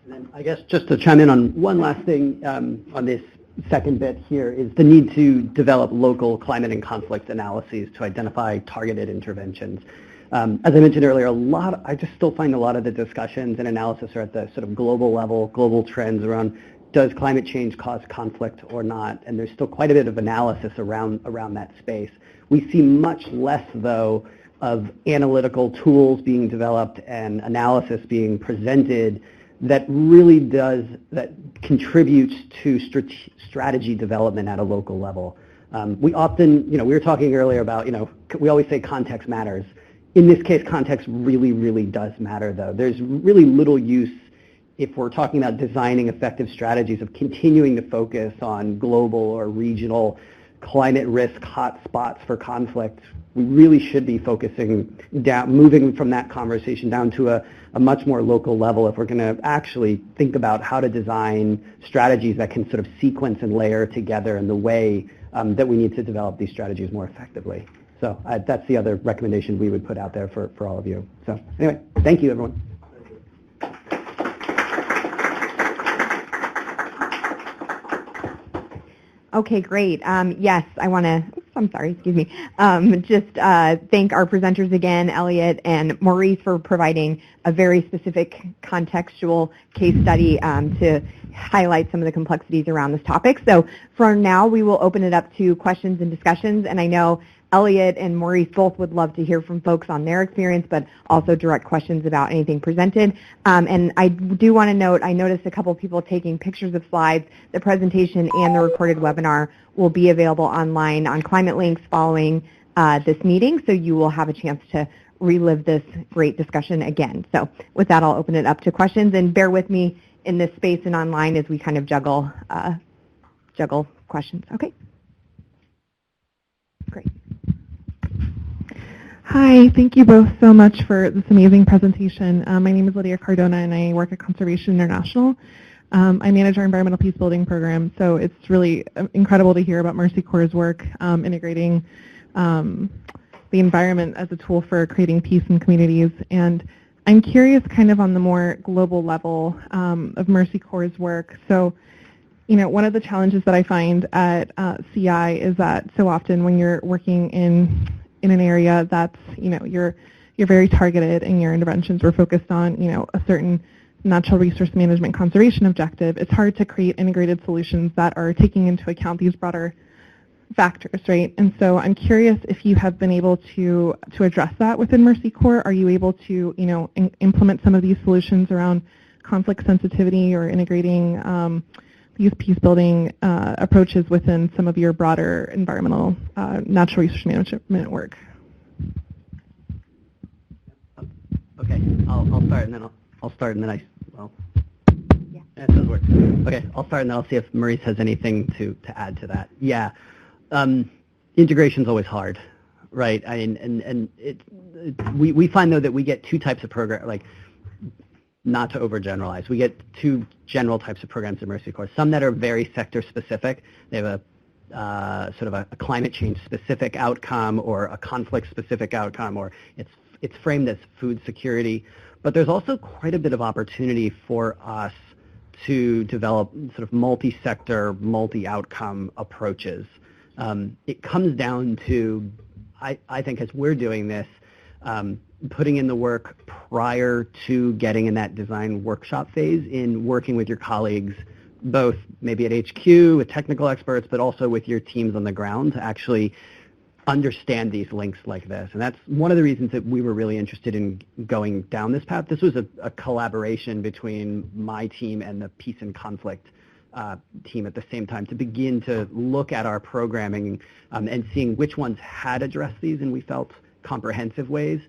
And then I guess just to chime in on one last thing on this second bit here is the need to develop local climate and conflict analyses to identify targeted interventions. As I mentioned earlier, I just still find a lot of the discussions and analysis are at the sort of global level, global trends around does climate change cause conflict or not, and there's still quite a bit of analysis around that space. We see much less, though, of analytical tools being developed and analysis being presented that really that contributes to strategy development at a local level. We often, we were talking earlier about, we always say context matters. In this case, context really, really does matter, though. There's really little use, if we're talking about designing effective strategies, of continuing to focus on global or regional climate risk hotspots for conflict. We really should be focusing down, moving from that conversation down to a much more local level if we're going to actually think about how to design strategies that can sort of sequence and layer together in the way that we need to develop these strategies more effectively. So that's the other recommendation we would put out there for all of you. So anyway, thank you, everyone. Okay, great. Yes, I want to, just thank our presenters again, Eliot and Maurice, for providing a very specific contextual case study to highlight some of the complexities around this topic. So for now, we will open it up to questions and discussions, and I know Eliot and Maurice both would love to hear from folks on their experience, but also direct questions about anything presented. And I do want to note, I noticed a couple of people taking pictures of slides. The presentation and the recorded webinar will be available online on Climate Links following this meeting, so you will have a chance to relive this great discussion again. So with that, I'll open it up to questions, and bear with me in this space and online as we kind of juggle questions. Okay. Great. Hi, thank you both so much for this amazing presentation. My name is Lydia Cardona and I work at Conservation International. I manage our environmental peace building program, so it's really incredible to hear about Mercy Corps' work integrating the environment as a tool for creating peace in communities. And I'm curious kind of on the more global level of Mercy Corps' work. So, one of the challenges that I find at CI is that so often when you're working in an area that's, you're very targeted and your interventions were focused on, a certain natural resource management conservation objective, it's hard to create integrated solutions that are taking into account these broader factors, right? And so I'm curious if you have been able to address that within Mercy Corps. Are you able to, implement some of these solutions around conflict sensitivity or integrating these peace-building approaches within some of your broader environmental natural resource management work? Okay, I'll start and then I'll start and then yeah, that does work. Okay, I'll start and then I'll see if Maurice has anything to add to that. Yeah, integration's always hard, right? We find though that we get two types of program, not to overgeneralize, we get two general types of programs at Mercy Corps. Some that are very sector specific. They have a sort of a climate change specific outcome or a conflict specific outcome, or it's framed as food security. But there's also quite a bit of opportunity for us to develop sort of multi-sector, multi-outcome approaches. It comes down to, I think as we're doing this, putting in the work prior to getting in that design workshop phase in working with your colleagues, both maybe at HQ with technical experts, but also with your teams on the ground to actually understand these links like this. And that's one of the reasons that we were really interested in going down this path. This was a collaboration between my team and the peace and conflict team at the same time to begin to look at our programming and seeing which ones had addressed these, and we felt comprehensive ways,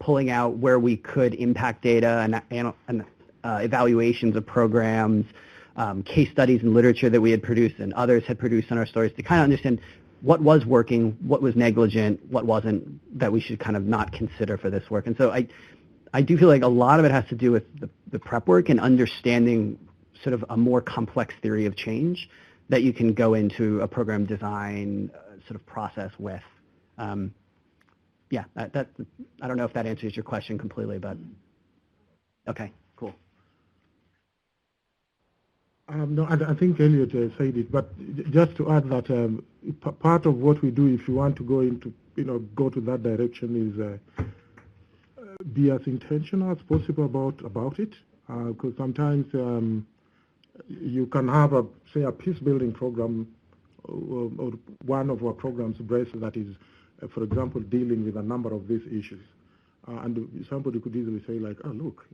pulling out where we could impact data and evaluations of programs, case studies and literature that we had produced and others had produced on our stories to kind of understand what was working, what was negligent, what wasn't, that we should kind of not consider for this work. And so I do feel like a lot of it has to do with the prep work and understanding sort of a more complex theory of change that you can go into a program design sort of process with. Yeah, I don't know if that answers your question completely, but okay, cool. No, I think Eliot said it, but just to add that part of what we do, if you want to go into, go to that direction, is be as intentional as possible about it, because sometimes you can have say a peace building program or one of our programs, BRACE, that is, for example, dealing with a number of these issues, and somebody could easily say like, oh look,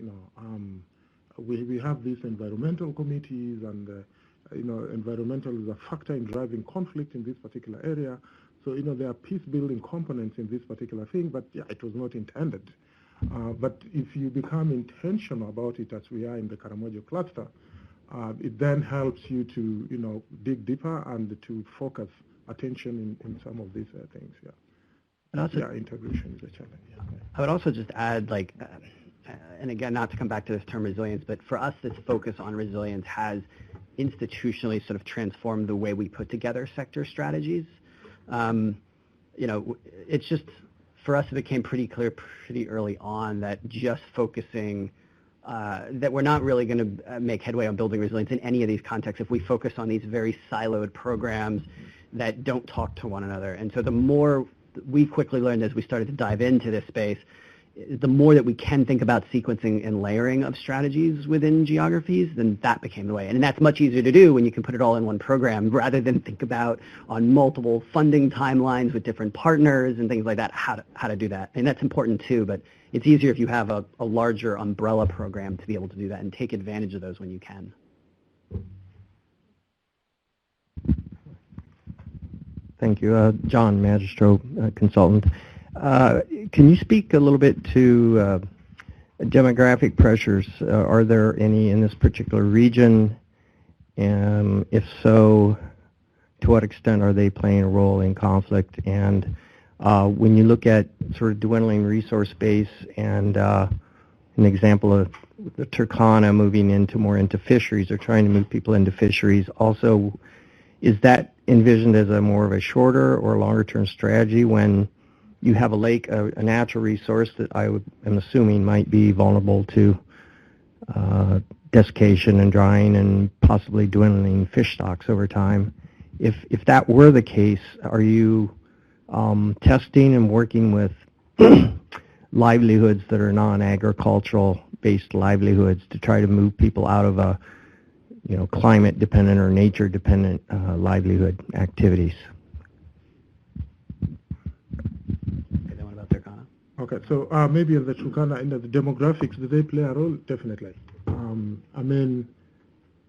we have these environmental committees, and environmental is a factor in driving conflict in this particular area. So there are peace-building components in this particular thing, but yeah, it was not intended. But if you become intentional about it, as we are in the Karamojo cluster, it then helps you to dig deeper and to focus attention in some of these things. Yeah. And also, integration is a challenge. Yeah. I would also just add, and again, not to come back to this term resilience, but for us, this focus on resilience has institutionally sort of transformed the way we put together sector strategies. It's just, for us, it became pretty clear pretty early on that just focusing, that we're not really going to make headway on building resilience in any of these contexts if we focus on these very siloed programs that don't talk to one another. And so the more we quickly learned as we started to dive into this space, the more that we can think about sequencing and layering of strategies within geographies, then that became the way. And that's much easier to do when you can put it all in one program rather than think about on multiple funding timelines with different partners and things like that, how to do that. And that's important too, but it's easier if you have a larger umbrella program to be able to do that and take advantage of those when you can. Thank you. John Magistro, consultant. Can you speak a little bit to demographic pressures? Are there any in this particular region? And if so, to what extent are they playing a role in conflict? And when you look at sort of dwindling resource base and an example of the Turkana moving into fisheries or trying to move people into fisheries, also, is that envisioned as a more of a shorter or longer term strategy when you have a lake, a natural resource that am assuming might be vulnerable to desiccation and drying and possibly dwindling fish stocks over time? If that were the case, are you testing and working with livelihoods that are non-agricultural based livelihoods to try to move people out of a climate dependent or nature dependent livelihood activities? Okay, so maybe in the Turkana, in the demographics, do they play a role? Definitely.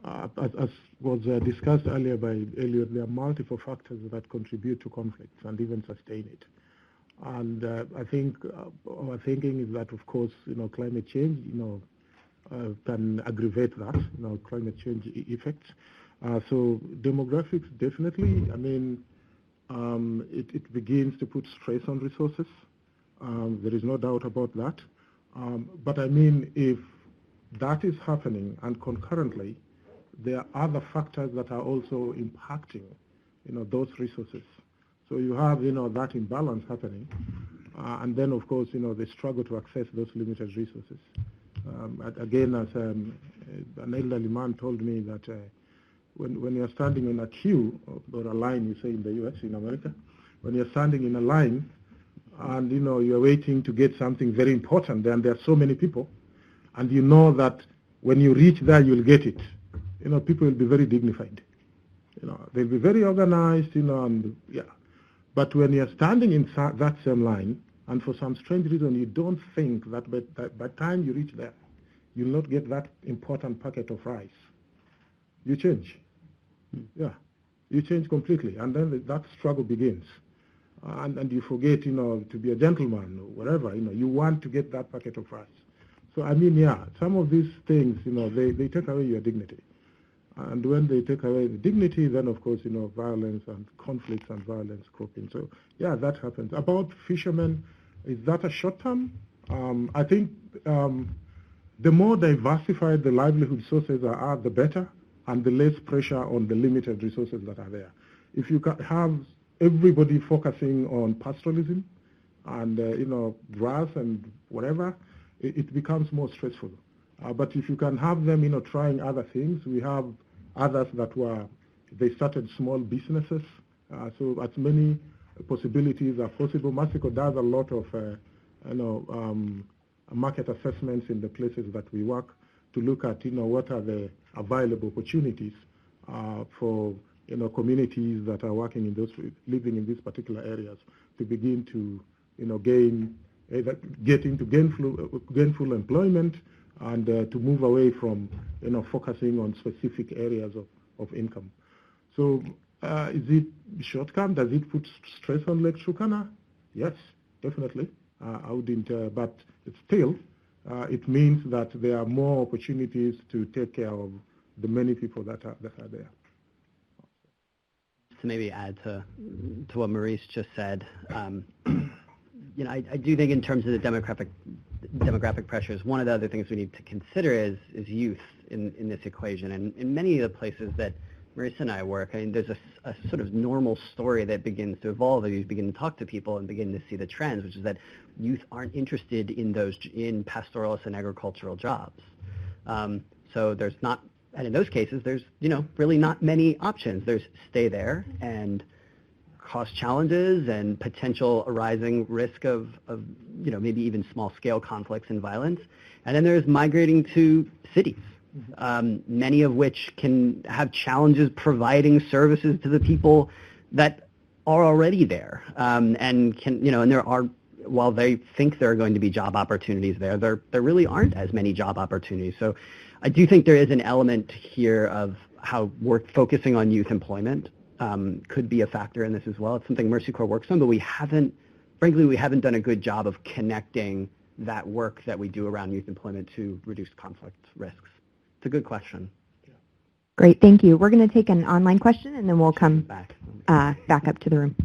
As was discussed earlier by Eliot, there are multiple factors that contribute to conflicts and even sustain it. And I think our thinking is that, of course, climate change, can aggravate that, climate change effects. So demographics, definitely. It begins to put stress on resources. There is no doubt about that. But if that is happening and concurrently, there are other factors that are also impacting, those resources. So you have, that imbalance happening. And then, of course, they struggle to access those limited resources. Again, as an elderly man told me that when you're standing in a queue or a line, you say in the U.S., in America, when you're standing in a line and you're waiting to get something very important, and there are so many people, and you know that when you reach there, you'll get it. People will be very dignified. They'll be very organized, and yeah. But when you're standing in that same line, and for some strange reason, you don't think that by the time you reach there, you'll not get that important packet of rice. You change. Yeah. You change completely. And then that struggle begins. And you forget, to be a gentleman or whatever, you want to get that packet of rice. So, some of these things, they take away your dignity. And when they take away the dignity, then, of course, violence and conflicts and violence crop in. So, yeah, that happens. About fishermen, is that a short term? I think the more diversified the livelihood sources are, the better, and the less pressure on the limited resources that are there. If you have everybody focusing on pastoralism and, grass and whatever, it becomes more stressful. But if you can have them, trying other things, we have others that they started small businesses. So as many possibilities are possible. Mexico does a lot of, market assessments in the places that we work to look at, what are the available opportunities for, communities that are working in those, living in these particular areas to begin to, get into gainful employment and to move away from focusing on specific areas of income. So is it short-term? Does it put stress on Lake Turkana? Yes, definitely. I wouldn't, but still, it means that there are more opportunities to take care of the many people that are there. To maybe add to what Maurice just said, I do think in terms of the demographic pressures, one of the other things we need to consider is youth in this equation. And in many of the places that Maurice and I work, I mean, there's a sort of normal story that begins to evolve as you begin to talk to people and begin to see the trends, which is that youth aren't interested in pastoralist and agricultural jobs. So there's not, and in those cases, there's really not many options. There's stay there and cost challenges and potential arising risk of maybe even small-scale conflicts and violence. And then there's migrating to cities, many of which can have challenges providing services to the people that are already there, and there are, while they think there are going to be job opportunities there really aren't as many job opportunities. So I do think there is an element here of how work focusing on youth employment could be a factor in this as well. It's something Mercy Corps works on, but we haven't done a good job of connecting that work that we do around youth employment to reduced conflict risks. It's a good question. Great, thank you. We're going to take an online question, and then we'll come back up to the room.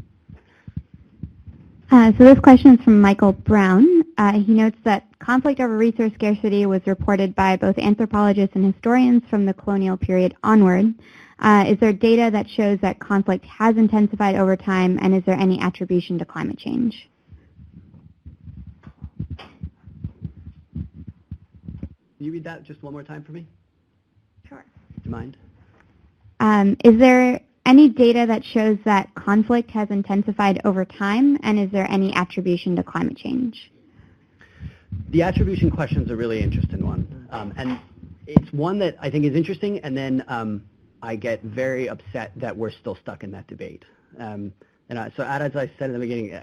So this question is from Michael Brown. He notes that conflict over resource scarcity was reported by both anthropologists and historians from the colonial period onward. Is there data that shows that conflict has intensified over time, and is there any attribution to climate change? Can you read that just one more time for me? Sure. Do you mind? Is there any data that shows that conflict has intensified over time, and is there any attribution to climate change? The attribution question is a really interesting one, and it's one that I think is interesting, and then I get very upset that we're still stuck in that debate. So as I said in the beginning,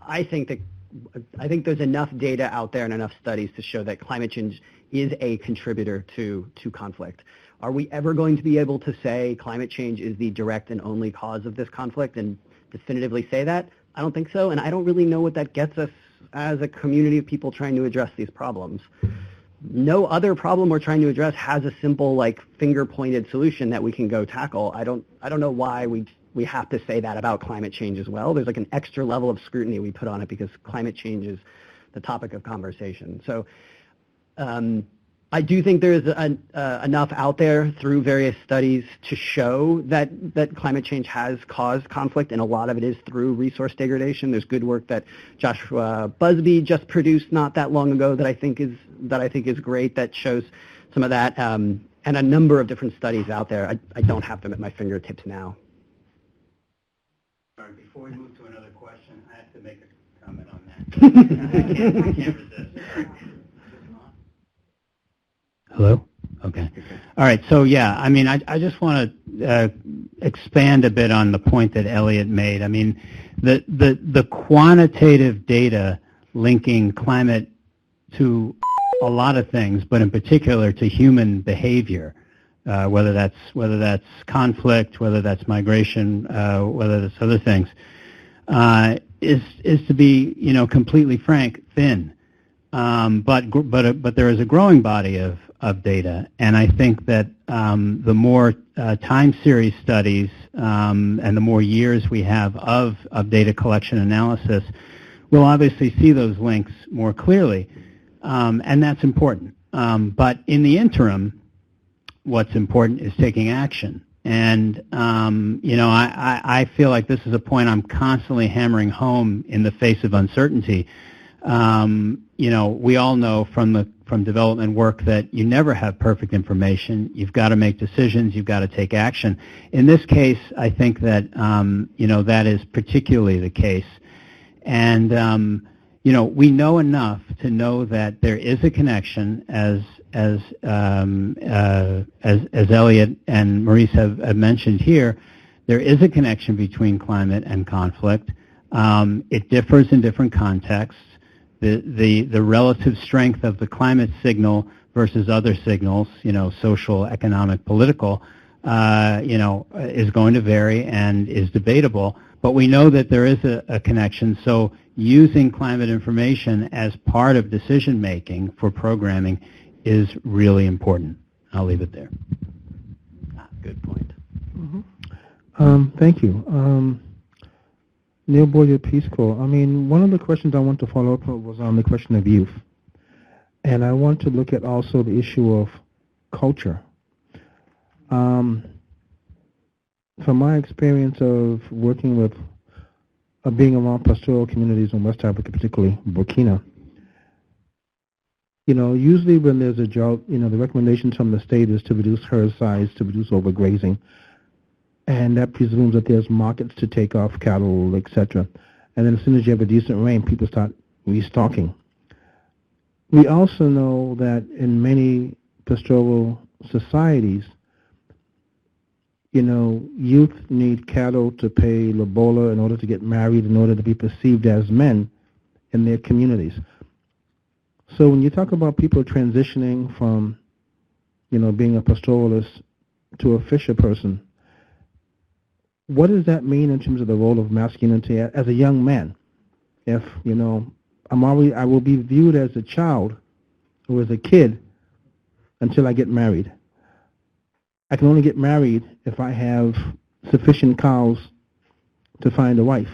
I think there's enough data out there and enough studies to show that climate change is a contributor to conflict. Are we ever going to be able to say climate change is the direct and only cause of this conflict and definitively say that? I don't think so, and I don't really know what that gets us as a community of people trying to address these problems. No other problem we're trying to address has a simple, finger-pointed solution that we can go tackle. I don't know why we have to say that about climate change as well. There's an extra level of scrutiny we put on it because climate change is the topic of conversation. So I do think there is enough out there through various studies to show that climate change has caused conflict, and a lot of it is through resource degradation. There's good work that Joshua Busby just produced not that long ago that I think is great, that shows some of that, and a number of different studies out there. I don't have them at my fingertips now. All right, before we move to another question, I have to make a comment on that. I can't resist. Hello? Okay. All right. So, yeah, I mean, I just want to expand a bit on the point that Eliot made. I mean, the quantitative data linking climate to a lot of things, but in particular to human behavior, whether that's conflict, whether that's migration, whether that's other things, is to be, completely frank, thin. But there is a growing body of data, and I think that the more time series studies and the more years we have of data collection analysis, we'll obviously see those links more clearly, and that's important. But in the interim, what's important is taking action. And, I feel like this is a point I'm constantly hammering home in the face of uncertainty. We all know from development work that you never have perfect information. You've got to make decisions. You've got to take action. In this case, I think that, that is particularly the case. And, we know enough to know that there is a connection, as Eliot and Maurice have mentioned here. There is a connection between climate and conflict. It differs in different contexts. The relative strength of the climate signal versus other signals, social, economic, political, is going to vary and is debatable. But we know that there is a connection. So using climate information as part of decision making for programming is really important. I'll leave it there. Good point. Thank you. Neil Boyer, Peace Corps. I mean, one of the questions I want to follow up on was on the question of youth. And I want to look at also the issue of culture. From my experience of working with, being around pastoral communities in West Africa, particularly Burkina, usually when there's a drought, the recommendations from the state is to reduce herd size, to reduce overgrazing. And that presumes that there's markets to take off cattle, etc. And then as soon as you have a decent rain, people start restocking. We also know that in many pastoral societies, youth need cattle to pay lobola in order to get married, in order to be perceived as men in their communities. So when you talk about people transitioning from, being a pastoralist to a fisher person, what does that mean in terms of the role of masculinity as a young man? If, I will be viewed as a child or as a kid until I get married. I can only get married if I have sufficient cows to find a wife.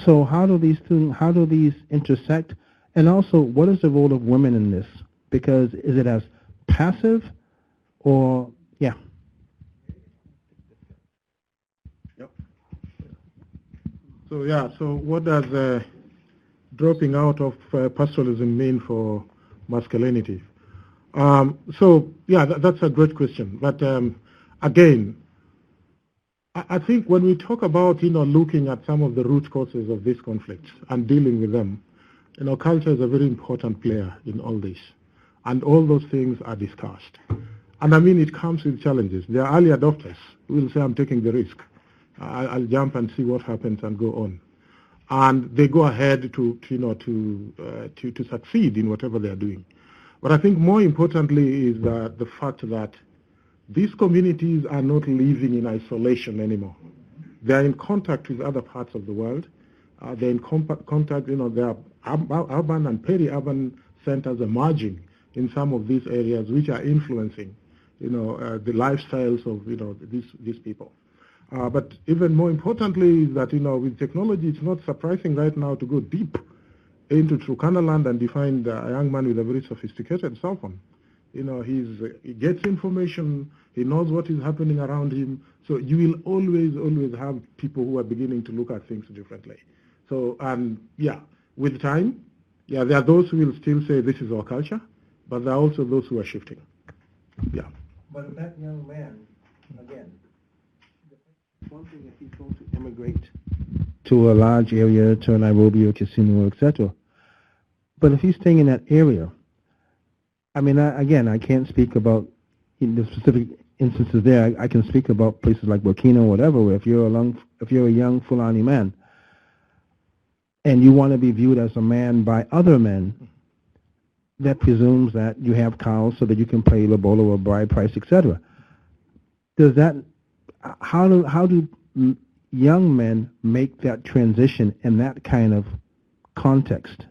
So how do these intersect? And also, what is the role of women in this? Because is it as passive or, yeah? Yep. So what does dropping out of pastoralism mean for masculinity? That's a great question. But again, I think when we talk about, looking at some of the root causes of these conflicts and dealing with them, culture is a very important player in all this. And all those things are discussed. And I mean, it comes with challenges. There are early adopters who will say, I'm taking the risk. I'll jump and see what happens and go on. And they go ahead to succeed in whatever they are doing. But I think more importantly is the fact that these communities are not living in isolation anymore. They are in contact with other parts of the world. They're in contact, there are urban and peri-urban centers emerging in some of these areas which are influencing, the lifestyles of, these people. But even more importantly is that, with technology, it's not surprising right now to go deep into Turkana land and find a young man with a very sophisticated cell phone. He gets information, he knows what is happening around him. So you will always have people who are beginning to look at things differently. So, with time, there are those who will still say this is our culture, but there are also those who are shifting. Yeah. But that young man, again, one thing if he's going to immigrate to a large area, to Nairobi or Kisumu, etc. But if he's staying in that area, I mean, I can't speak about the specific instances there. I can speak about places like Burkina or whatever, where if you're a young Fulani man and you want to be viewed as a man by other men, that presumes that you have cows so that you can pay lobola or bride price, etc. How do young men make that transition in that kind of context?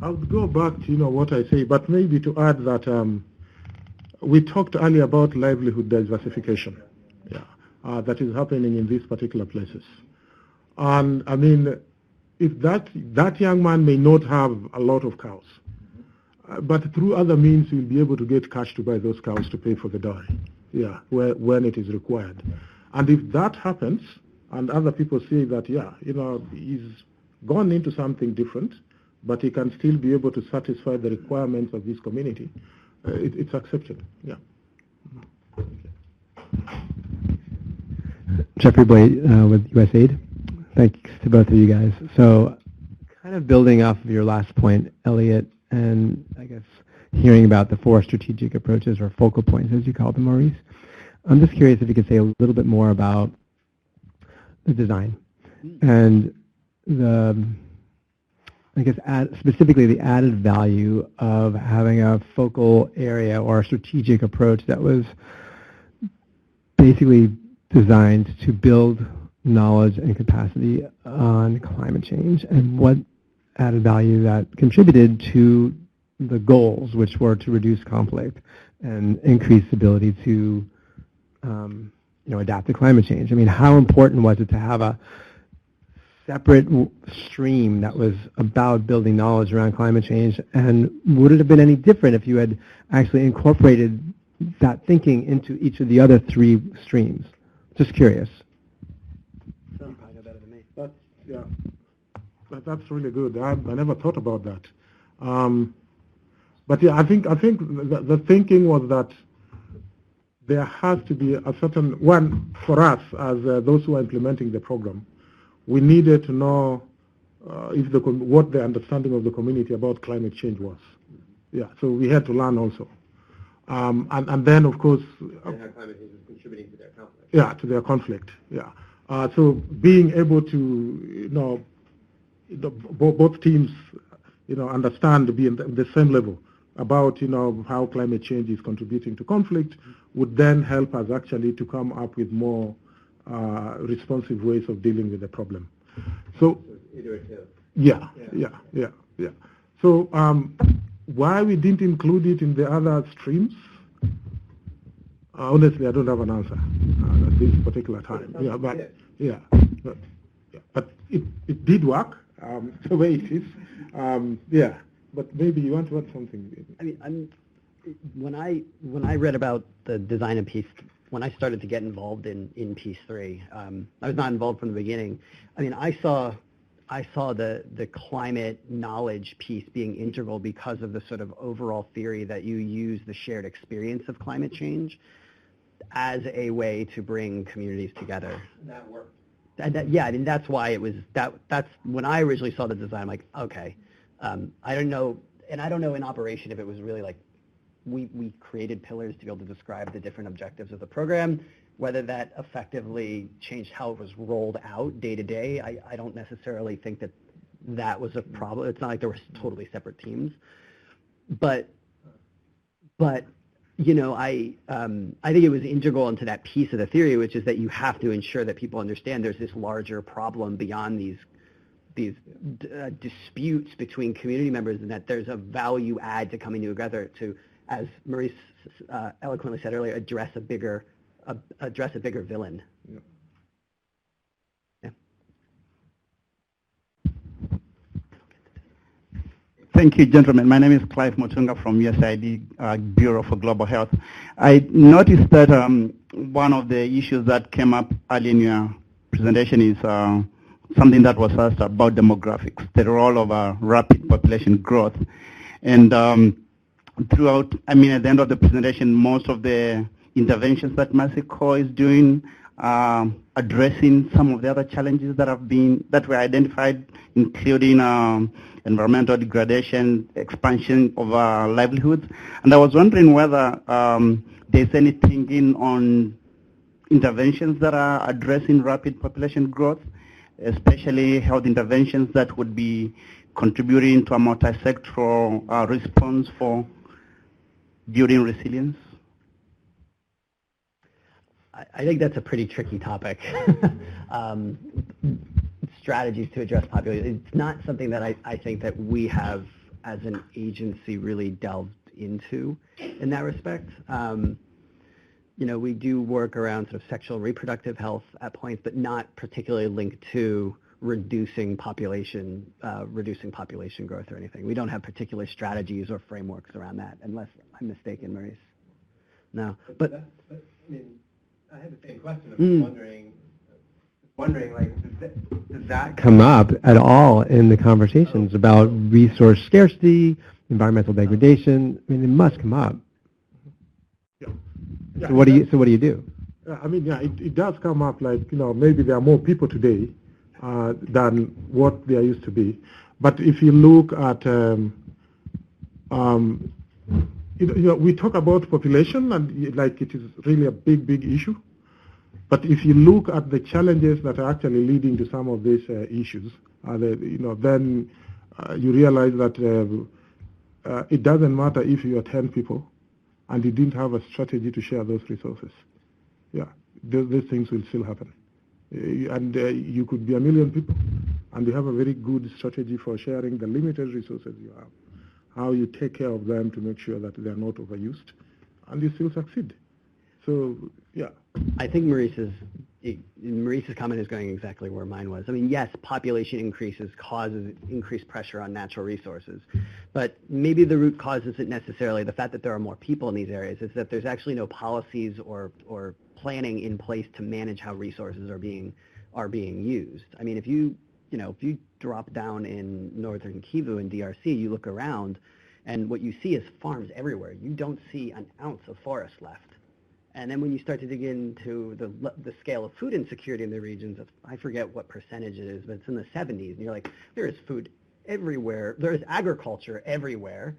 I'll go back to what I say, but maybe to add that we talked earlier about livelihood diversification. That is happening in these particular places. And I mean, if that young man may not have a lot of cows, but through other means he'll be able to get cash to buy those cows to pay for the dowry, when it is required. And if that happens, and other people say that, he's gone into something different, but he can still be able to satisfy the requirements of this community, it's accepted. Jeffrey Blake with USAID. Thanks to both of you guys. So kind of building off of your last point, Eliot, and I guess hearing about the 4 strategic approaches or focal points, as you call them, Maurice. I'm just curious if you could say a little bit more about the design and the I guess, specifically the added value of having a focal area or a strategic approach that was basically designed to build knowledge and capacity on climate change, and what added value that contributed to the goals, which were to reduce conflict and increase ability to adapt to climate change. I mean, how important was it to have a separate stream that was about building knowledge around climate change, and would it have been any different if you had actually incorporated that thinking into each of the other three streams? Just curious. You probably know better than me. That's really good. I never thought about that. But yeah, I think the thinking was that there has to be a certain one for us as those who are implementing the program. We needed to know what the understanding of the community about climate change was. Yeah, so we had to learn also. And then, of course... how climate change is contributing to their conflict. Yeah, to their conflict, yeah. So being able to, both teams, understand, to be in the same level about, how climate change is contributing to conflict would then help us actually to come up with more responsive ways of dealing with the problem. So, iterative. Yeah. So why we didn't include it in the other streams? Honestly, I don't have an answer at this particular time. But it did work the way it is. But maybe you want to add something. I mean, when I read about the design of peace, when I started to get involved in Peace III, I was not involved from the beginning. I mean, I saw the climate knowledge piece being integral because of the sort of overall theory that you use the shared experience of climate change as a way to bring communities together. That worked. I mean, that's why it was, that's when I originally saw the design, I'm like, okay. I don't know, and I don't know in operation if it was really like, we created pillars to be able to describe the different objectives of the program. Whether that effectively changed how it was rolled out day to day, I don't necessarily think that was a problem. It's not like there were totally separate teams. But I think it was integral into that piece of the theory, which is that you have to ensure that people understand there's this larger problem beyond these disputes between community members, and that there's a value add to coming together to, as Maurice eloquently said earlier, address a bigger villain. Yeah. Thank you, gentlemen. My name is Clive Motunga from USAID Bureau for Global Health. I noticed that one of the issues that came up early in your presentation is something that was asked about demographics, the role of rapid population growth. And throughout, I mean, at the end of the presentation, most of the interventions that Mexico is doing addressing some of the other challenges that were identified, including environmental degradation, expansion of livelihoods. And I was wondering whether there's any thinking on interventions that are addressing rapid population growth, especially health interventions that would be contributing to a multi-sectoral response for building resilience. I think that's a pretty tricky topic. Strategies to address population. It's not something that I think that we have as an agency really delved into in that respect. We do work around sort of sexual and reproductive health at points, but not particularly linked to reducing population growth or anything. We don't have particular strategies or frameworks around that, unless I'm mistaken, Maurice. No, but I mean, I had the same question. I was wondering, like, does that come up at all in the conversations about resource scarcity, environmental degradation? I mean, it must come up. Yeah, so what do you do? I mean, it does come up. Like, maybe there are more people today than what there used to be. But if you look at, we talk about population, and like it is really a big issue. But if you look at the challenges that are actually leading to some of these issues, then you realize that it doesn't matter if you are 10 people and you didn't have a strategy to share those resources. Yeah, those things will still happen. And you could be 1 million people and you have a very good strategy for sharing the limited resources you have, how you take care of them to make sure that they are not overused, and you still succeed. So, yeah. I think Maurice's comment is going exactly where mine was. I mean, yes, population increases causes increased pressure on natural resources, but maybe the root cause isn't necessarily the fact that there are more people in these areas. It's that there's actually no policies or planning in place to manage how resources are being used. I mean, if you drop down in northern Kivu in DRC, you look around, and what you see is farms everywhere. You don't see an ounce of forest left. And then when you start to dig into the scale of food insecurity in the regions, I forget what percentage it is, but it's in the 70s, and you're like, there is food everywhere. There is agriculture everywhere.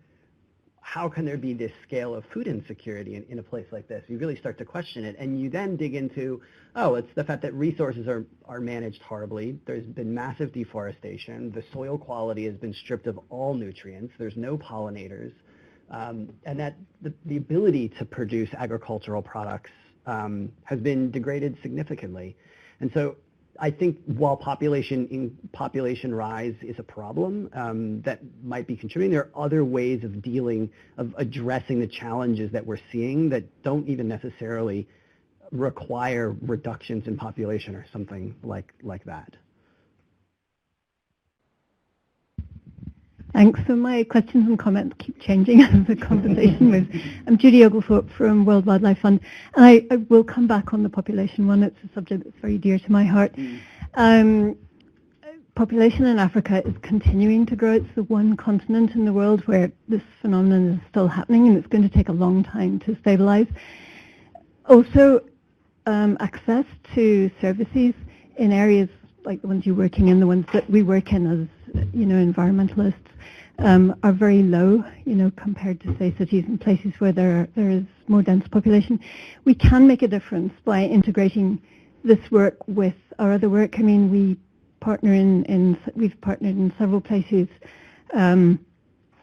How can there be this scale of food insecurity in a place like this? You really start to question it, and you then dig into, it's the fact that resources are managed horribly. There's been massive deforestation. The soil quality has been stripped of all nutrients. There's no pollinators. And that the ability to produce agricultural products has been degraded significantly. And so I think while population rise is a problem that might be contributing, there are other ways of addressing the challenges that we're seeing that don't even necessarily require reductions in population or something like that. Thanks. So my questions and comments keep changing as the conversation moves. I'm Judy Oglethorpe from World Wildlife Fund, and I will come back on the population one. It's a subject that's very dear to my heart. Population in Africa is continuing to grow. It's the one continent in the world where this phenomenon is still happening, and it's going to take a long time to stabilize. Also, access to services in areas like the ones you're working in, the ones that we work in as environmentalists, are very low, compared to, say, cities and places where there is more dense population. We can make a difference by integrating this work with our other work. I mean, we've partnered in several places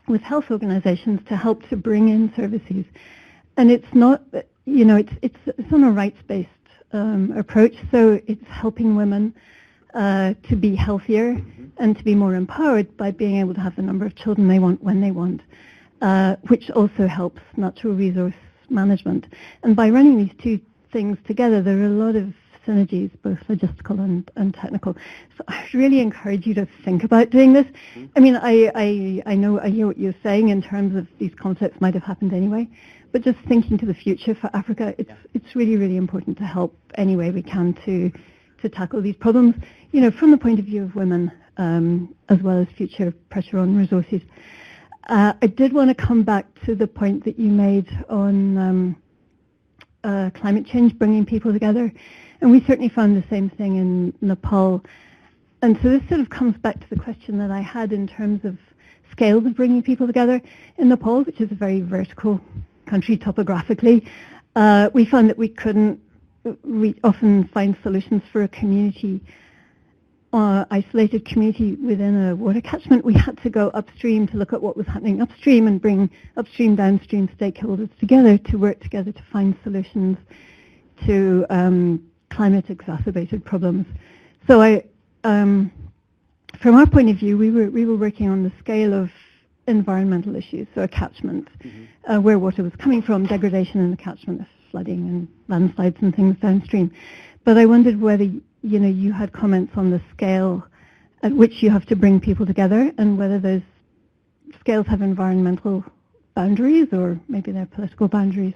with health organizations to help to bring in services. And it's not, it's on a rights-based approach, so it's helping women to be healthier and to be more empowered by being able to have the number of children they want when they want, which also helps natural resource management. And by running these two things together, there are a lot of synergies, both logistical and technical. So I really encourage you to think about doing this. I mean, I know, I hear what you're saying in terms of these concepts might have happened anyway, but just thinking to the future for Africa, it's really, really important to help any way we can to tackle these problems, from the point of view of women, as well as future pressure on resources. I did want to come back to the point that you made on climate change, bringing people together. And we certainly found the same thing in Nepal. And so this sort of comes back to the question that I had in terms of scales of bringing people together. In Nepal, which is a very vertical country topographically, we found that we often find solutions for a community, isolated community within a water catchment. We had to go upstream to look at what was happening upstream and bring upstream, downstream stakeholders together to work together to find solutions to climate-exacerbated problems. So from our point of view, we were working on the scale of environmental issues, so a catchment, where water was coming from, degradation in the catchment, flooding and landslides and things downstream. But I wondered whether you had comments on the scale at which you have to bring people together and whether those scales have environmental boundaries or maybe they're political boundaries.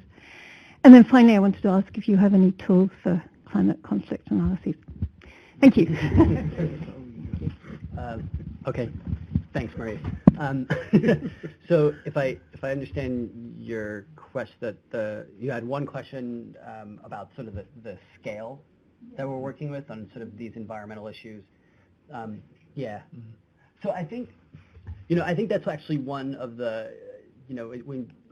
And then finally, I wanted to ask if you have any tools for climate conflict analysis. Thank you. Okay. Thanks, Maurice. So if I understand your question, you had one question about sort of the scale that we're working with on sort of these environmental issues. Yeah. So I think that's actually one of the,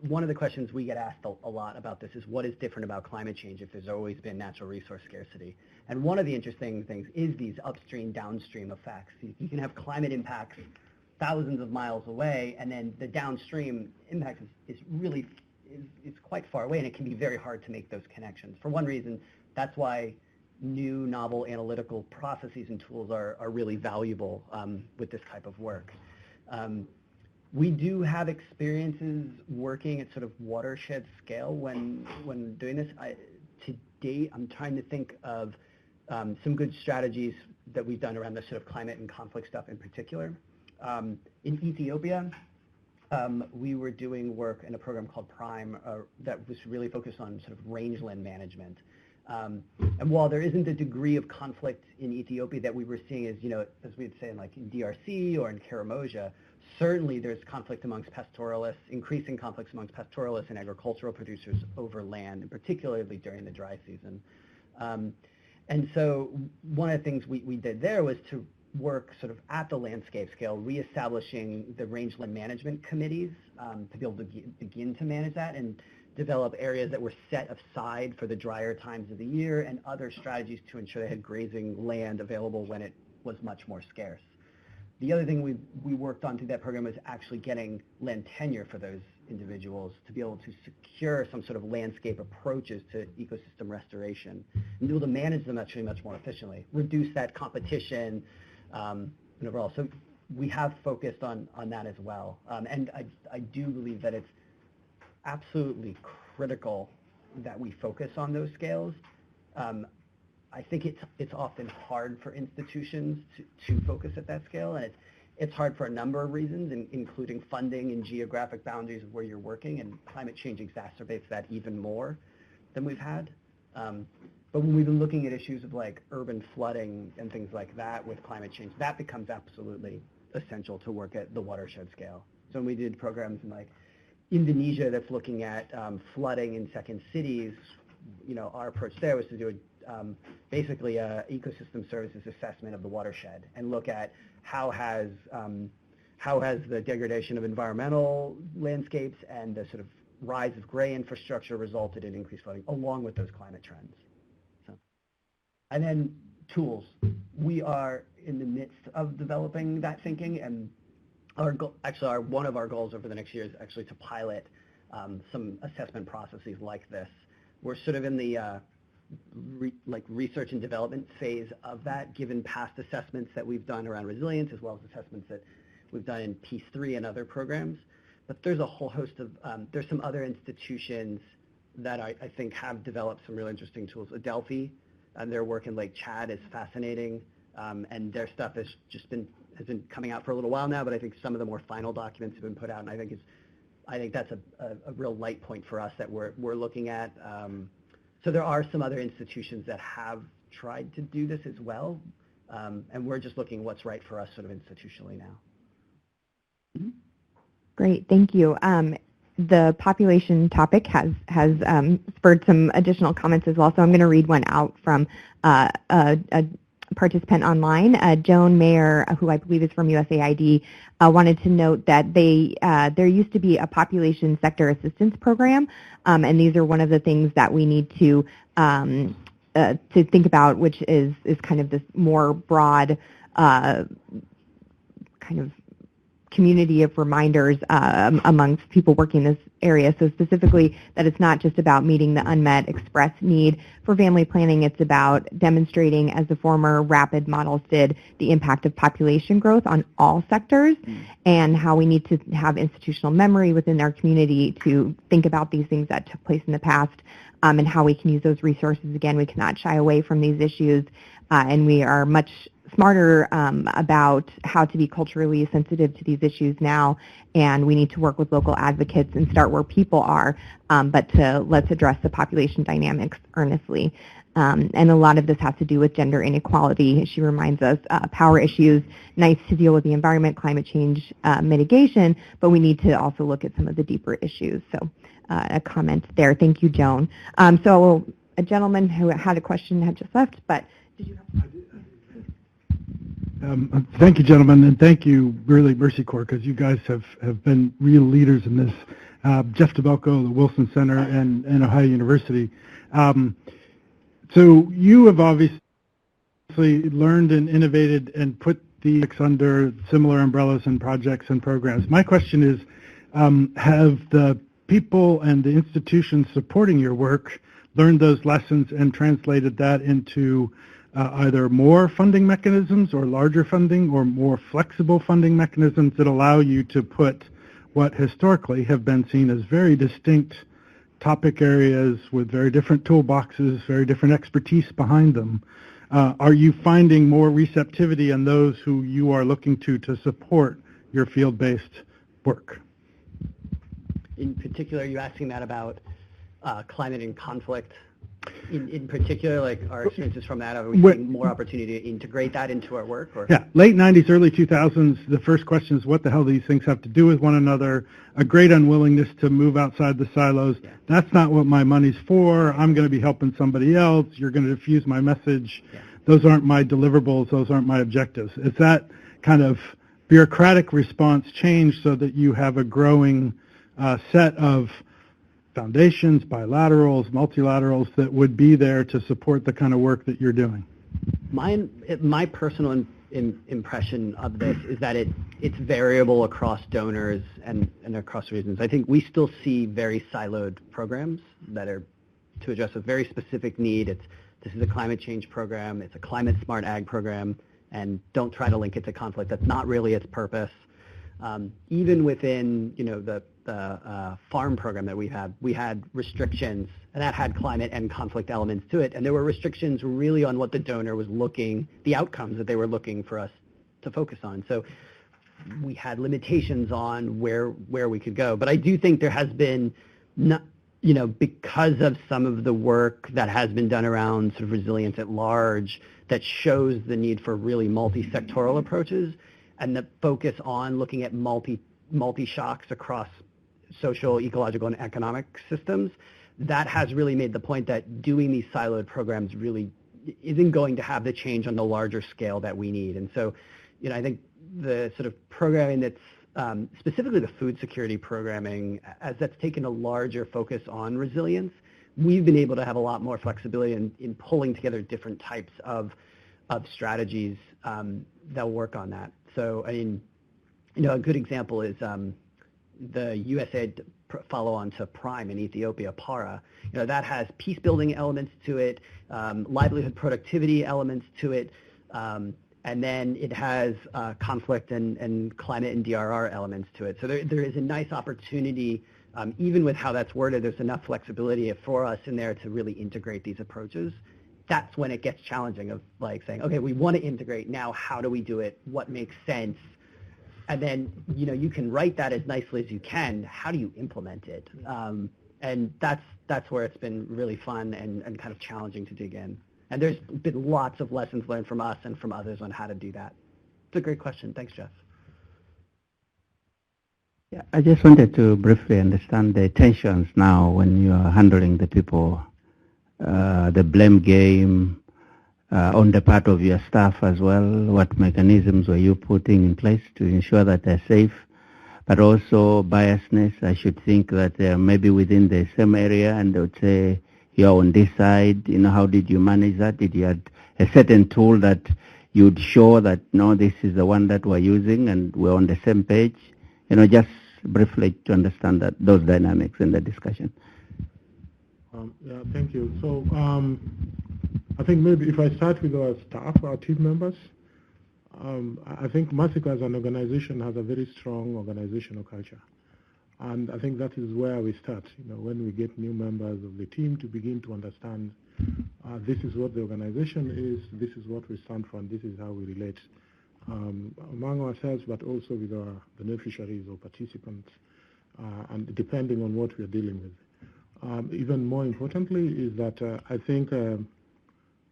one of the questions we get asked a lot about this is what is different about climate change if there's always been natural resource scarcity. And one of the interesting things is these upstream, downstream effects. You can have climate impacts thousands of miles away, and then the downstream impact is really it's quite far away, and it can be very hard to make those connections. For one reason, that's why new novel analytical processes and tools are really valuable with this type of work. We do have experiences working at sort of watershed scale when doing this. To date, I'm trying to think of some good strategies that we've done around the sort of climate and conflict stuff in particular. In Ethiopia, we were doing work in a program called PRIME that was really focused on sort of rangeland management. And while there isn't a degree of conflict in Ethiopia that we were seeing as, as we'd say in like in DRC or in Karamoja, certainly there's conflict amongst pastoralists, increasing conflicts amongst pastoralists and agricultural producers over land, and particularly during the dry season. And so one of the things we did there was to work sort of at the landscape scale, reestablishing the rangeland management committees to be able to begin to manage that and develop areas that were set aside for the drier times of the year and other strategies to ensure they had grazing land available when it was much more scarce. The other thing we worked on through that program was actually getting land tenure for those individuals to be able to secure some sort of landscape approaches to ecosystem restoration and be able to manage them actually much more efficiently, reduce that competition, and overall. So we have focused on that as well. And I do believe that it's absolutely critical that we focus on those scales. I think it's often hard for institutions to focus at that scale, and it's hard for a number of reasons, including funding and geographic boundaries of where you're working, and climate change exacerbates that even more than we've had. But when we've been looking at issues of like urban flooding and things like that with climate change, that becomes absolutely essential to work at the watershed scale. So when we did programs in like Indonesia that's looking at flooding in second cities, our approach there was to do basically a ecosystem services assessment of the watershed and look at how has the degradation of environmental landscapes and the sort of rise of gray infrastructure resulted in increased flooding along with those climate trends. So, and then tools. We are in the midst of developing that thinking, and one of our goals over the next year is actually to pilot some assessment processes like this. We're sort of in the research and development phase of that, given past assessments that we've done around resilience, as well as assessments that we've done in PEACE III and other programs. But there's a whole host of, there's some other institutions that I think have developed some really interesting tools. Adelphi, and their work in Lake Chad is fascinating, and their stuff has been coming out for a little while now, but I think some of the more final documents have been put out, and I think that's a real light point for us that we're looking at. So there are some other institutions that have tried to do this as well, and we're just looking what's right for us sort of institutionally now. Mm-hmm. Great, thank you. The population topic has spurred some additional comments as well, so I'm going to read one out from a participant online. Joan Mayer, who I believe is from USAID, wanted to note that there used to be a population sector assistance program, and these are one of the things that we need to think about, which is kind of this more broad kind of community of reminders amongst people working in this area. So specifically that it's not just about meeting the unmet express need for family planning, it's about demonstrating, as the former RAPID models did, the impact of population growth on all sectors and how we need to have institutional memory within our community to think about these things that took place in the past and how we can use those resources. Again, we cannot shy away from these issues, and we are much smarter about how to be culturally sensitive to these issues now, and we need to work with local advocates and start where people are, but let's address the population dynamics earnestly. And a lot of this has to do with gender inequality. She reminds us power issues, nice to deal with the environment, climate change mitigation, but we need to also look at some of the deeper issues. So a comment there. Thank you, Joan. So a gentleman who had a question had just left, but did you have Thank you, gentlemen, and thank you, really, Mercy Corps, because you guys have been real leaders in this. Jeff DeBelco, the Wilson Center, and Ohio University. So you have obviously learned and innovated and put the under similar umbrellas and projects and programs. My question is, have the people and the institutions supporting your work learned those lessons and translated that into either more funding mechanisms or larger funding or more flexible funding mechanisms that allow you to put what historically have been seen as very distinct topic areas with very different toolboxes, very different expertise behind them? Are you finding more receptivity in those who you are looking to support your field-based work? In particular, are you asking that about climate and conflict? In particular, like our experiences from that, are we seeing more opportunity to integrate that into our work? Or? Yeah, late 90s, early 2000s, the first question is what the hell do these things have to do with one another? A great unwillingness to move outside the silos. Yeah. That's not what my money's for. I'm going to be helping somebody else. You're going to diffuse my message. Yeah. Those aren't my deliverables. Those aren't my objectives. Is that kind of bureaucratic response changed so that you have a growing set of foundations, bilaterals, multilaterals that would be there to support the kind of work that you're doing? My personal impression of this is that it's variable across donors and across regions. I think we still see very siloed programs that are to address a very specific need. This is a climate change program, it's a climate smart ag program, and don't try to link it to conflict. That's not really its purpose. Even within, the farm program that we had restrictions, and that had climate and conflict elements to it, and there were restrictions really on what the donor was the outcomes that they were looking for us to focus on. So we had limitations on where we could go. But I do think there has been, because of some of the work that has been done around sort of resilience at large, that shows the need for really multi-sectoral approaches, and the focus on looking at multi-shocks across social, ecological, and economic systems, that has really made the point that doing these siloed programs really isn't going to have the change on the larger scale that we need. And so, I think the sort of programming that's specifically the food security programming, as that's taken a larger focus on resilience, we've been able to have a lot more flexibility in pulling together different types of strategies that work on that. So, a good example is the USAID follow-on to PRIME in Ethiopia, PARA. That has peacebuilding elements to it, livelihood productivity elements to it, and then it has conflict and climate and DRR elements to it. So there is a nice opportunity, even with how that's worded, there's enough flexibility for us in there to really integrate these approaches. That's when it gets challenging of like saying, okay, we want to integrate, now how do we do it? What makes sense? And then, you can write that as nicely as you can. How do you implement it? And that's where it's been really fun and kind of challenging to dig in. And there's been lots of lessons learned from us and from others on how to do that. It's a great question. Thanks, Jeff. Yeah, I just wanted to briefly understand the tensions now when you are handling the people, the blame game, on the part of your staff as well. What mechanisms were you putting in place to ensure that they're safe? But also biasness, I should think that they're maybe within the same area and they would say, you're on this side. How did you manage that? Did you have a certain tool that you'd show that, no, this is the one that we're using and we're on the same page? Just briefly to understand those dynamics in the discussion. Yeah, thank you. So I think maybe if I start with our staff, our team members, I think Massacre as an organization has a very strong organizational culture. And I think that is where we start, when we get new members of the team to begin to understand this is what the organization is, this is what we stand for, and this is how we relate among ourselves, but also with our beneficiaries or participants, and depending on what we're dealing with. Even more importantly is that I think,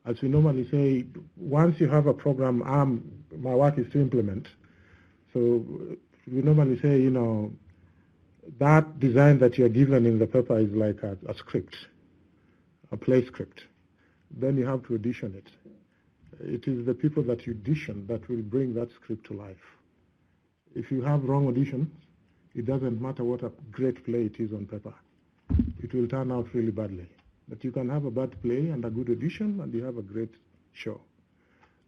as we normally say, once you have a program, my work is to implement. So we normally say, that design that you're given in the paper is like a script, a play script. Then you have to audition it. It is the people that you audition that will bring that script to life. If you have wrong auditions, it doesn't matter what a great play it is on paper. It will turn out really badly. But you can have a bad play and a good audition, and you have a great show.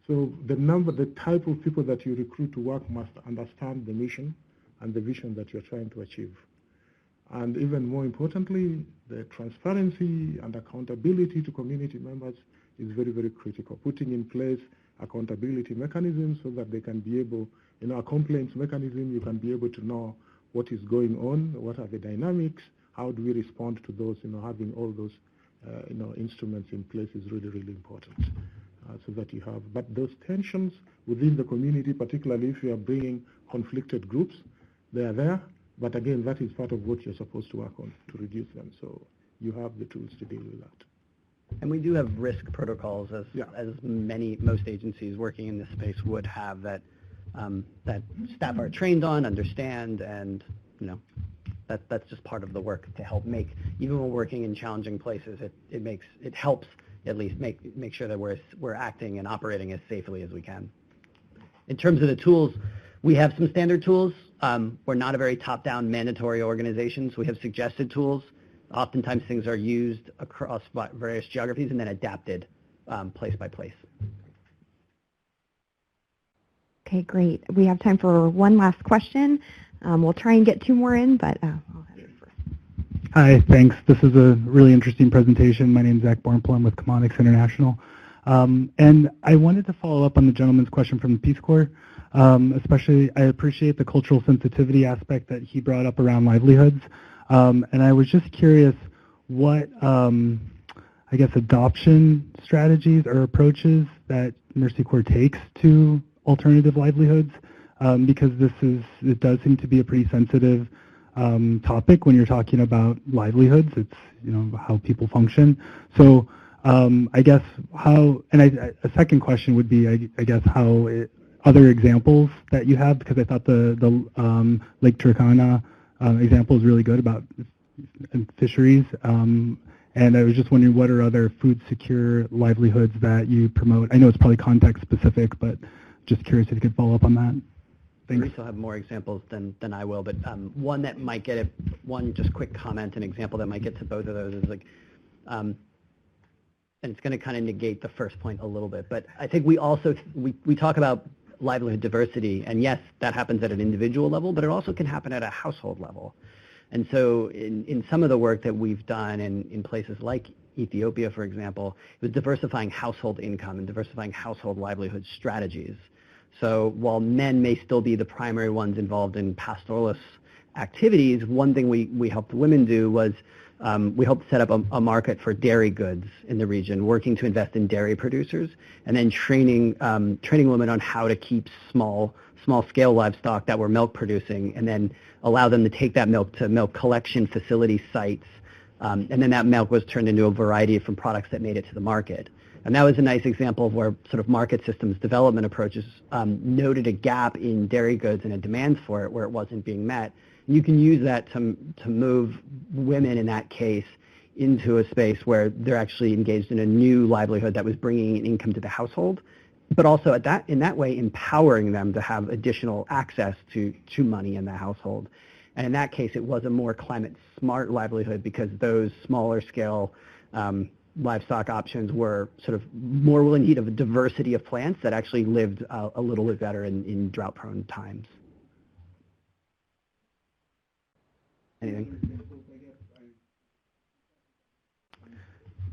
So the type of people that you recruit to work must understand the mission and the vision that you're trying to achieve. And even more importantly, the transparency and accountability to community members is very, very critical. Putting in place accountability mechanisms so that they can be able, a complaints mechanism, you can be able to know what is going on, what are the dynamics, how do we respond to those, having all those, instruments in place is really, really important. So that you have, but those tensions within the community, particularly if you are bringing conflicted groups, they are there, but again, that is part of what you're supposed to work on to reduce them, so you have the tools to deal with that. And we do have risk protocols, as most agencies working in this space would have, that that staff are trained on, understand, and that's just part of the work to help make, even when working in challenging places, it helps at least make sure that we're acting and operating as safely as we can. In terms of the tools, we have some standard tools. We're not a very top-down mandatory organization, so we have suggested tools. Oftentimes things are used across various geographies and then adapted place by place. Okay, great. We have time for one last question. We'll try and get two more in, but I'll have you first. Hi, thanks. This is a really interesting presentation. My name is Zach Bornplum with Commonix International. And I wanted to follow up on the gentleman's question from the Peace Corps. Especially, I appreciate the cultural sensitivity aspect that he brought up around livelihoods. And I was just curious what, I guess, adoption strategies or approaches that Mercy Corps takes to alternative livelihoods, because it does seem to be a pretty sensitive topic when you're talking about livelihoods. It's, how people function. So I guess a second question would be, I guess, other examples that you have, because I thought the Lake Turkana example is really good about fisheries. And I was just wondering, what are other food secure livelihoods that you promote? I know it's probably context specific, but just curious if you could follow up on that. Thanks. Maurice will have more examples than I will, but one that might get one just quick comment, an example that might get to both of those is like, and it's going to kind of negate the first point a little bit, but I think we talk about livelihood diversity, and yes, that happens at an individual level, but it also can happen at a household level. And so in some of the work that we've done in places like Ethiopia, for example, it was diversifying household income and diversifying household livelihood strategies. So while men may still be the primary ones involved in pastoralist activities, one thing we helped women do was we helped set up a market for dairy goods in the region, working to invest in dairy producers, and then training women on how to keep small-scale livestock that were milk producing, and then allow them to take that milk to milk collection facility sites, and then that milk was turned into a variety of different products that made it to the market. And that was a nice example of where sort of market systems development approaches noted a gap in dairy goods and a demand for it where it wasn't being met. And you can use that to move women in that case into a space where they're actually engaged in a new livelihood that was bringing an income to the household, but also in that way empowering them to have additional access to money in the household. And in that case, it was a more climate smart livelihood because those smaller scale livestock options were sort of more in need of a diversity of plants that actually lived a little bit better in drought-prone times. Anything?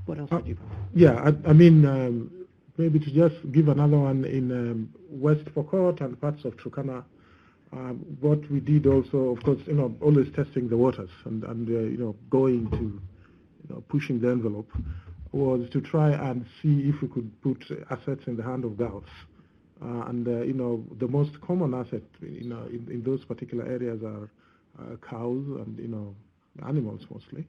What else did you? Yeah, I mean, maybe to just give another one in West Pokot and parts of Turkana. What we did also, of course, always testing the waters and going to, pushing the envelope, was to try and see if we could put assets in the hand of girls. The most common asset, in those particular areas are cows and, animals mostly.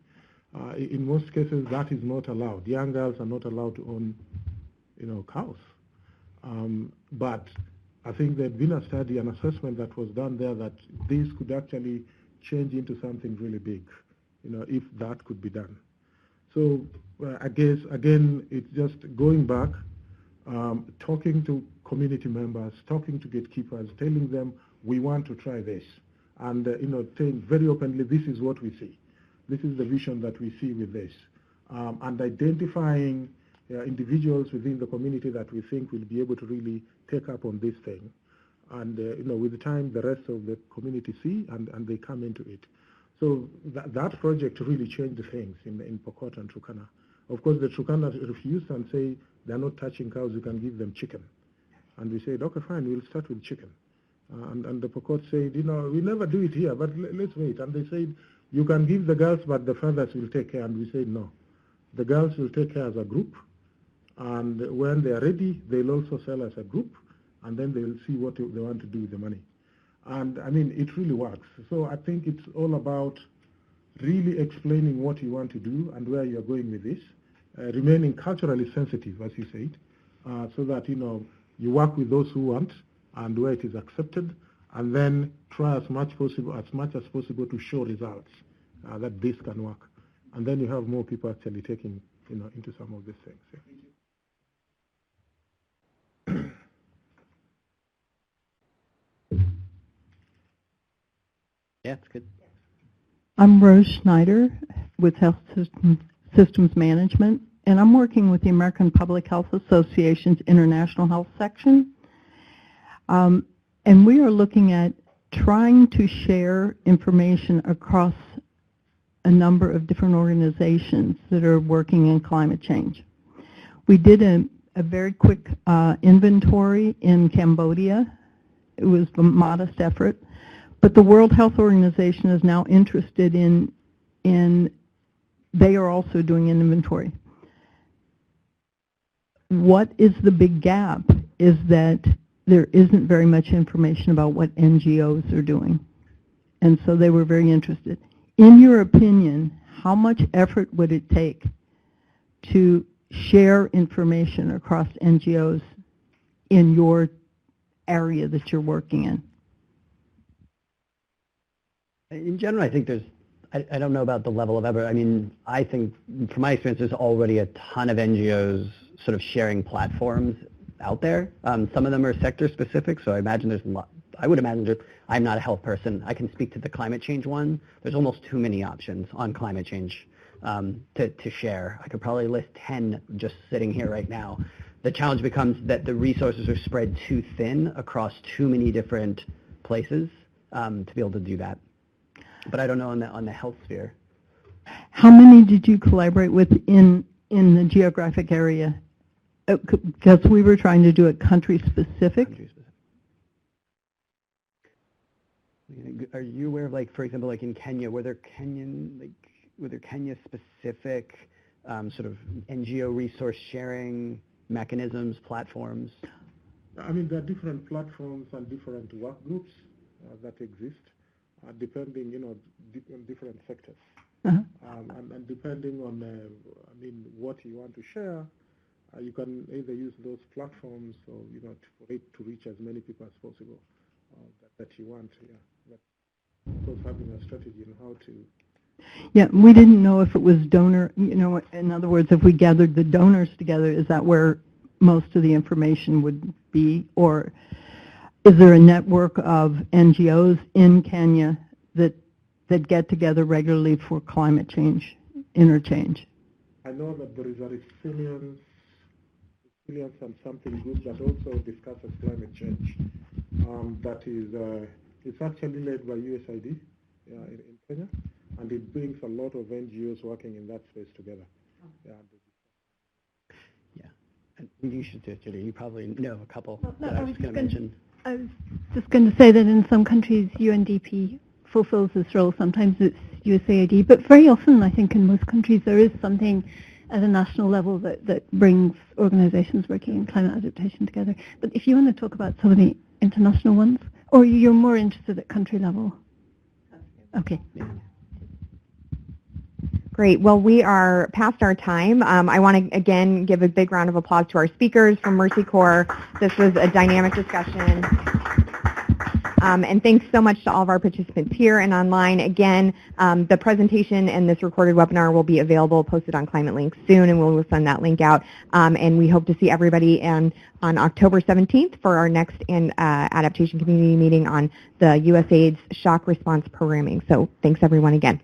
In most cases, that is not allowed. Young girls are not allowed to own, cows. But I think there'd been a study, an assessment that was done there that this could actually change into something really big, if that could be done. So I guess, again, it's just going back, talking to community members, talking to gatekeepers, telling them we want to try this. And, saying very openly, this is what we see. This is the vision that we see with this. And identifying individuals within the community that we think will be able to really take up on this thing. And, with the time, the rest of the community see and they come into it. So that project really changed things in Pokot and Turkana. Of course, the Turkana refused and say they're not touching cows, you can give them chicken. And we said, okay, fine, we'll start with chicken. And the Pokot said, we never do it here, but let's wait. And they said, you can give the girls, but the fathers will take care. And we said, no. The girls will take care as a group. And when they are ready, they'll also sell as a group. And then they'll see what they want to do with the money. And, I mean, it really works. So I think it's all about really explaining what you want to do and where you're going with this, remaining culturally sensitive, as you said, so that, you work with those who want and where it is accepted, and then try as much as possible to show results that this can work. And then you have more people actually taking, into some of these things. Yeah. Yeah, it's good. I'm Rose Schneider with Health Systems Management, and I'm working with the American Public Health Association's International Health Section. And we are looking at trying to share information across a number of different organizations that are working in climate change. We did a very quick inventory in Cambodia. It was a modest effort. But the World Health Organization is now interested in they are also doing an inventory. What is the big gap is that there isn't very much information about what NGOs are doing. And so they were very interested. In your opinion, how much effort would it take to share information across NGOs in your area that you're working in? In general, I think I don't know about the level of effort. I mean, I think from my experience, there's already a ton of NGOs sort of sharing platforms out there. Some of them are sector specific, so I imagine there's a lot. I would imagine I'm not a health person. I can speak to the climate change one. There's almost too many options on climate change to share. I could probably list 10 just sitting here right now. The challenge becomes that the resources are spread too thin across too many different places to be able to do that. But I don't know on the health sphere. How many did you collaborate with in the geographic area? Because we were trying to do it country specific. Are you aware of, for example, in Kenya, were there Kenya specific sort of NGO resource sharing mechanisms, platforms? I mean, there are different platforms and different work groups that exist. Depending, on different sectors. And depending on, what you want to share, you can either use those platforms or, for it to reach as many people as possible that you want. Yeah. But of course, having a strategy on how to. Yeah, we didn't know if it was donor, in other words, if we gathered the donors together, is that where most of the information would be? Or is there a network of NGOs in Kenya that get together regularly for climate change interchange? I know that there is a resilience and something group that also discusses climate change. That is, it's actually led by USAID in Kenya, and it brings a lot of NGOs working in that space together. Yeah, and you should do it, Judy. You probably know a couple that I was going to mention. I was just going to say that in some countries, UNDP fulfills this role. Sometimes it's USAID, but very often, I think in most countries, there is something at a national level that brings organizations working in climate adaptation together. But if you want to talk about some of the international ones, or you're more interested at country level? Okay. Great. Well, we are past our time. I want to, again, give a big round of applause to our speakers from Mercy Corps. This was a dynamic discussion. And thanks so much to all of our participants here and online. Again, the presentation and this recorded webinar will be available, posted on Climate Link soon, and we'll send that link out. And we hope to see everybody on October 17th for our next adaptation community meeting on the USAID's shock response programming. So thanks, everyone, again.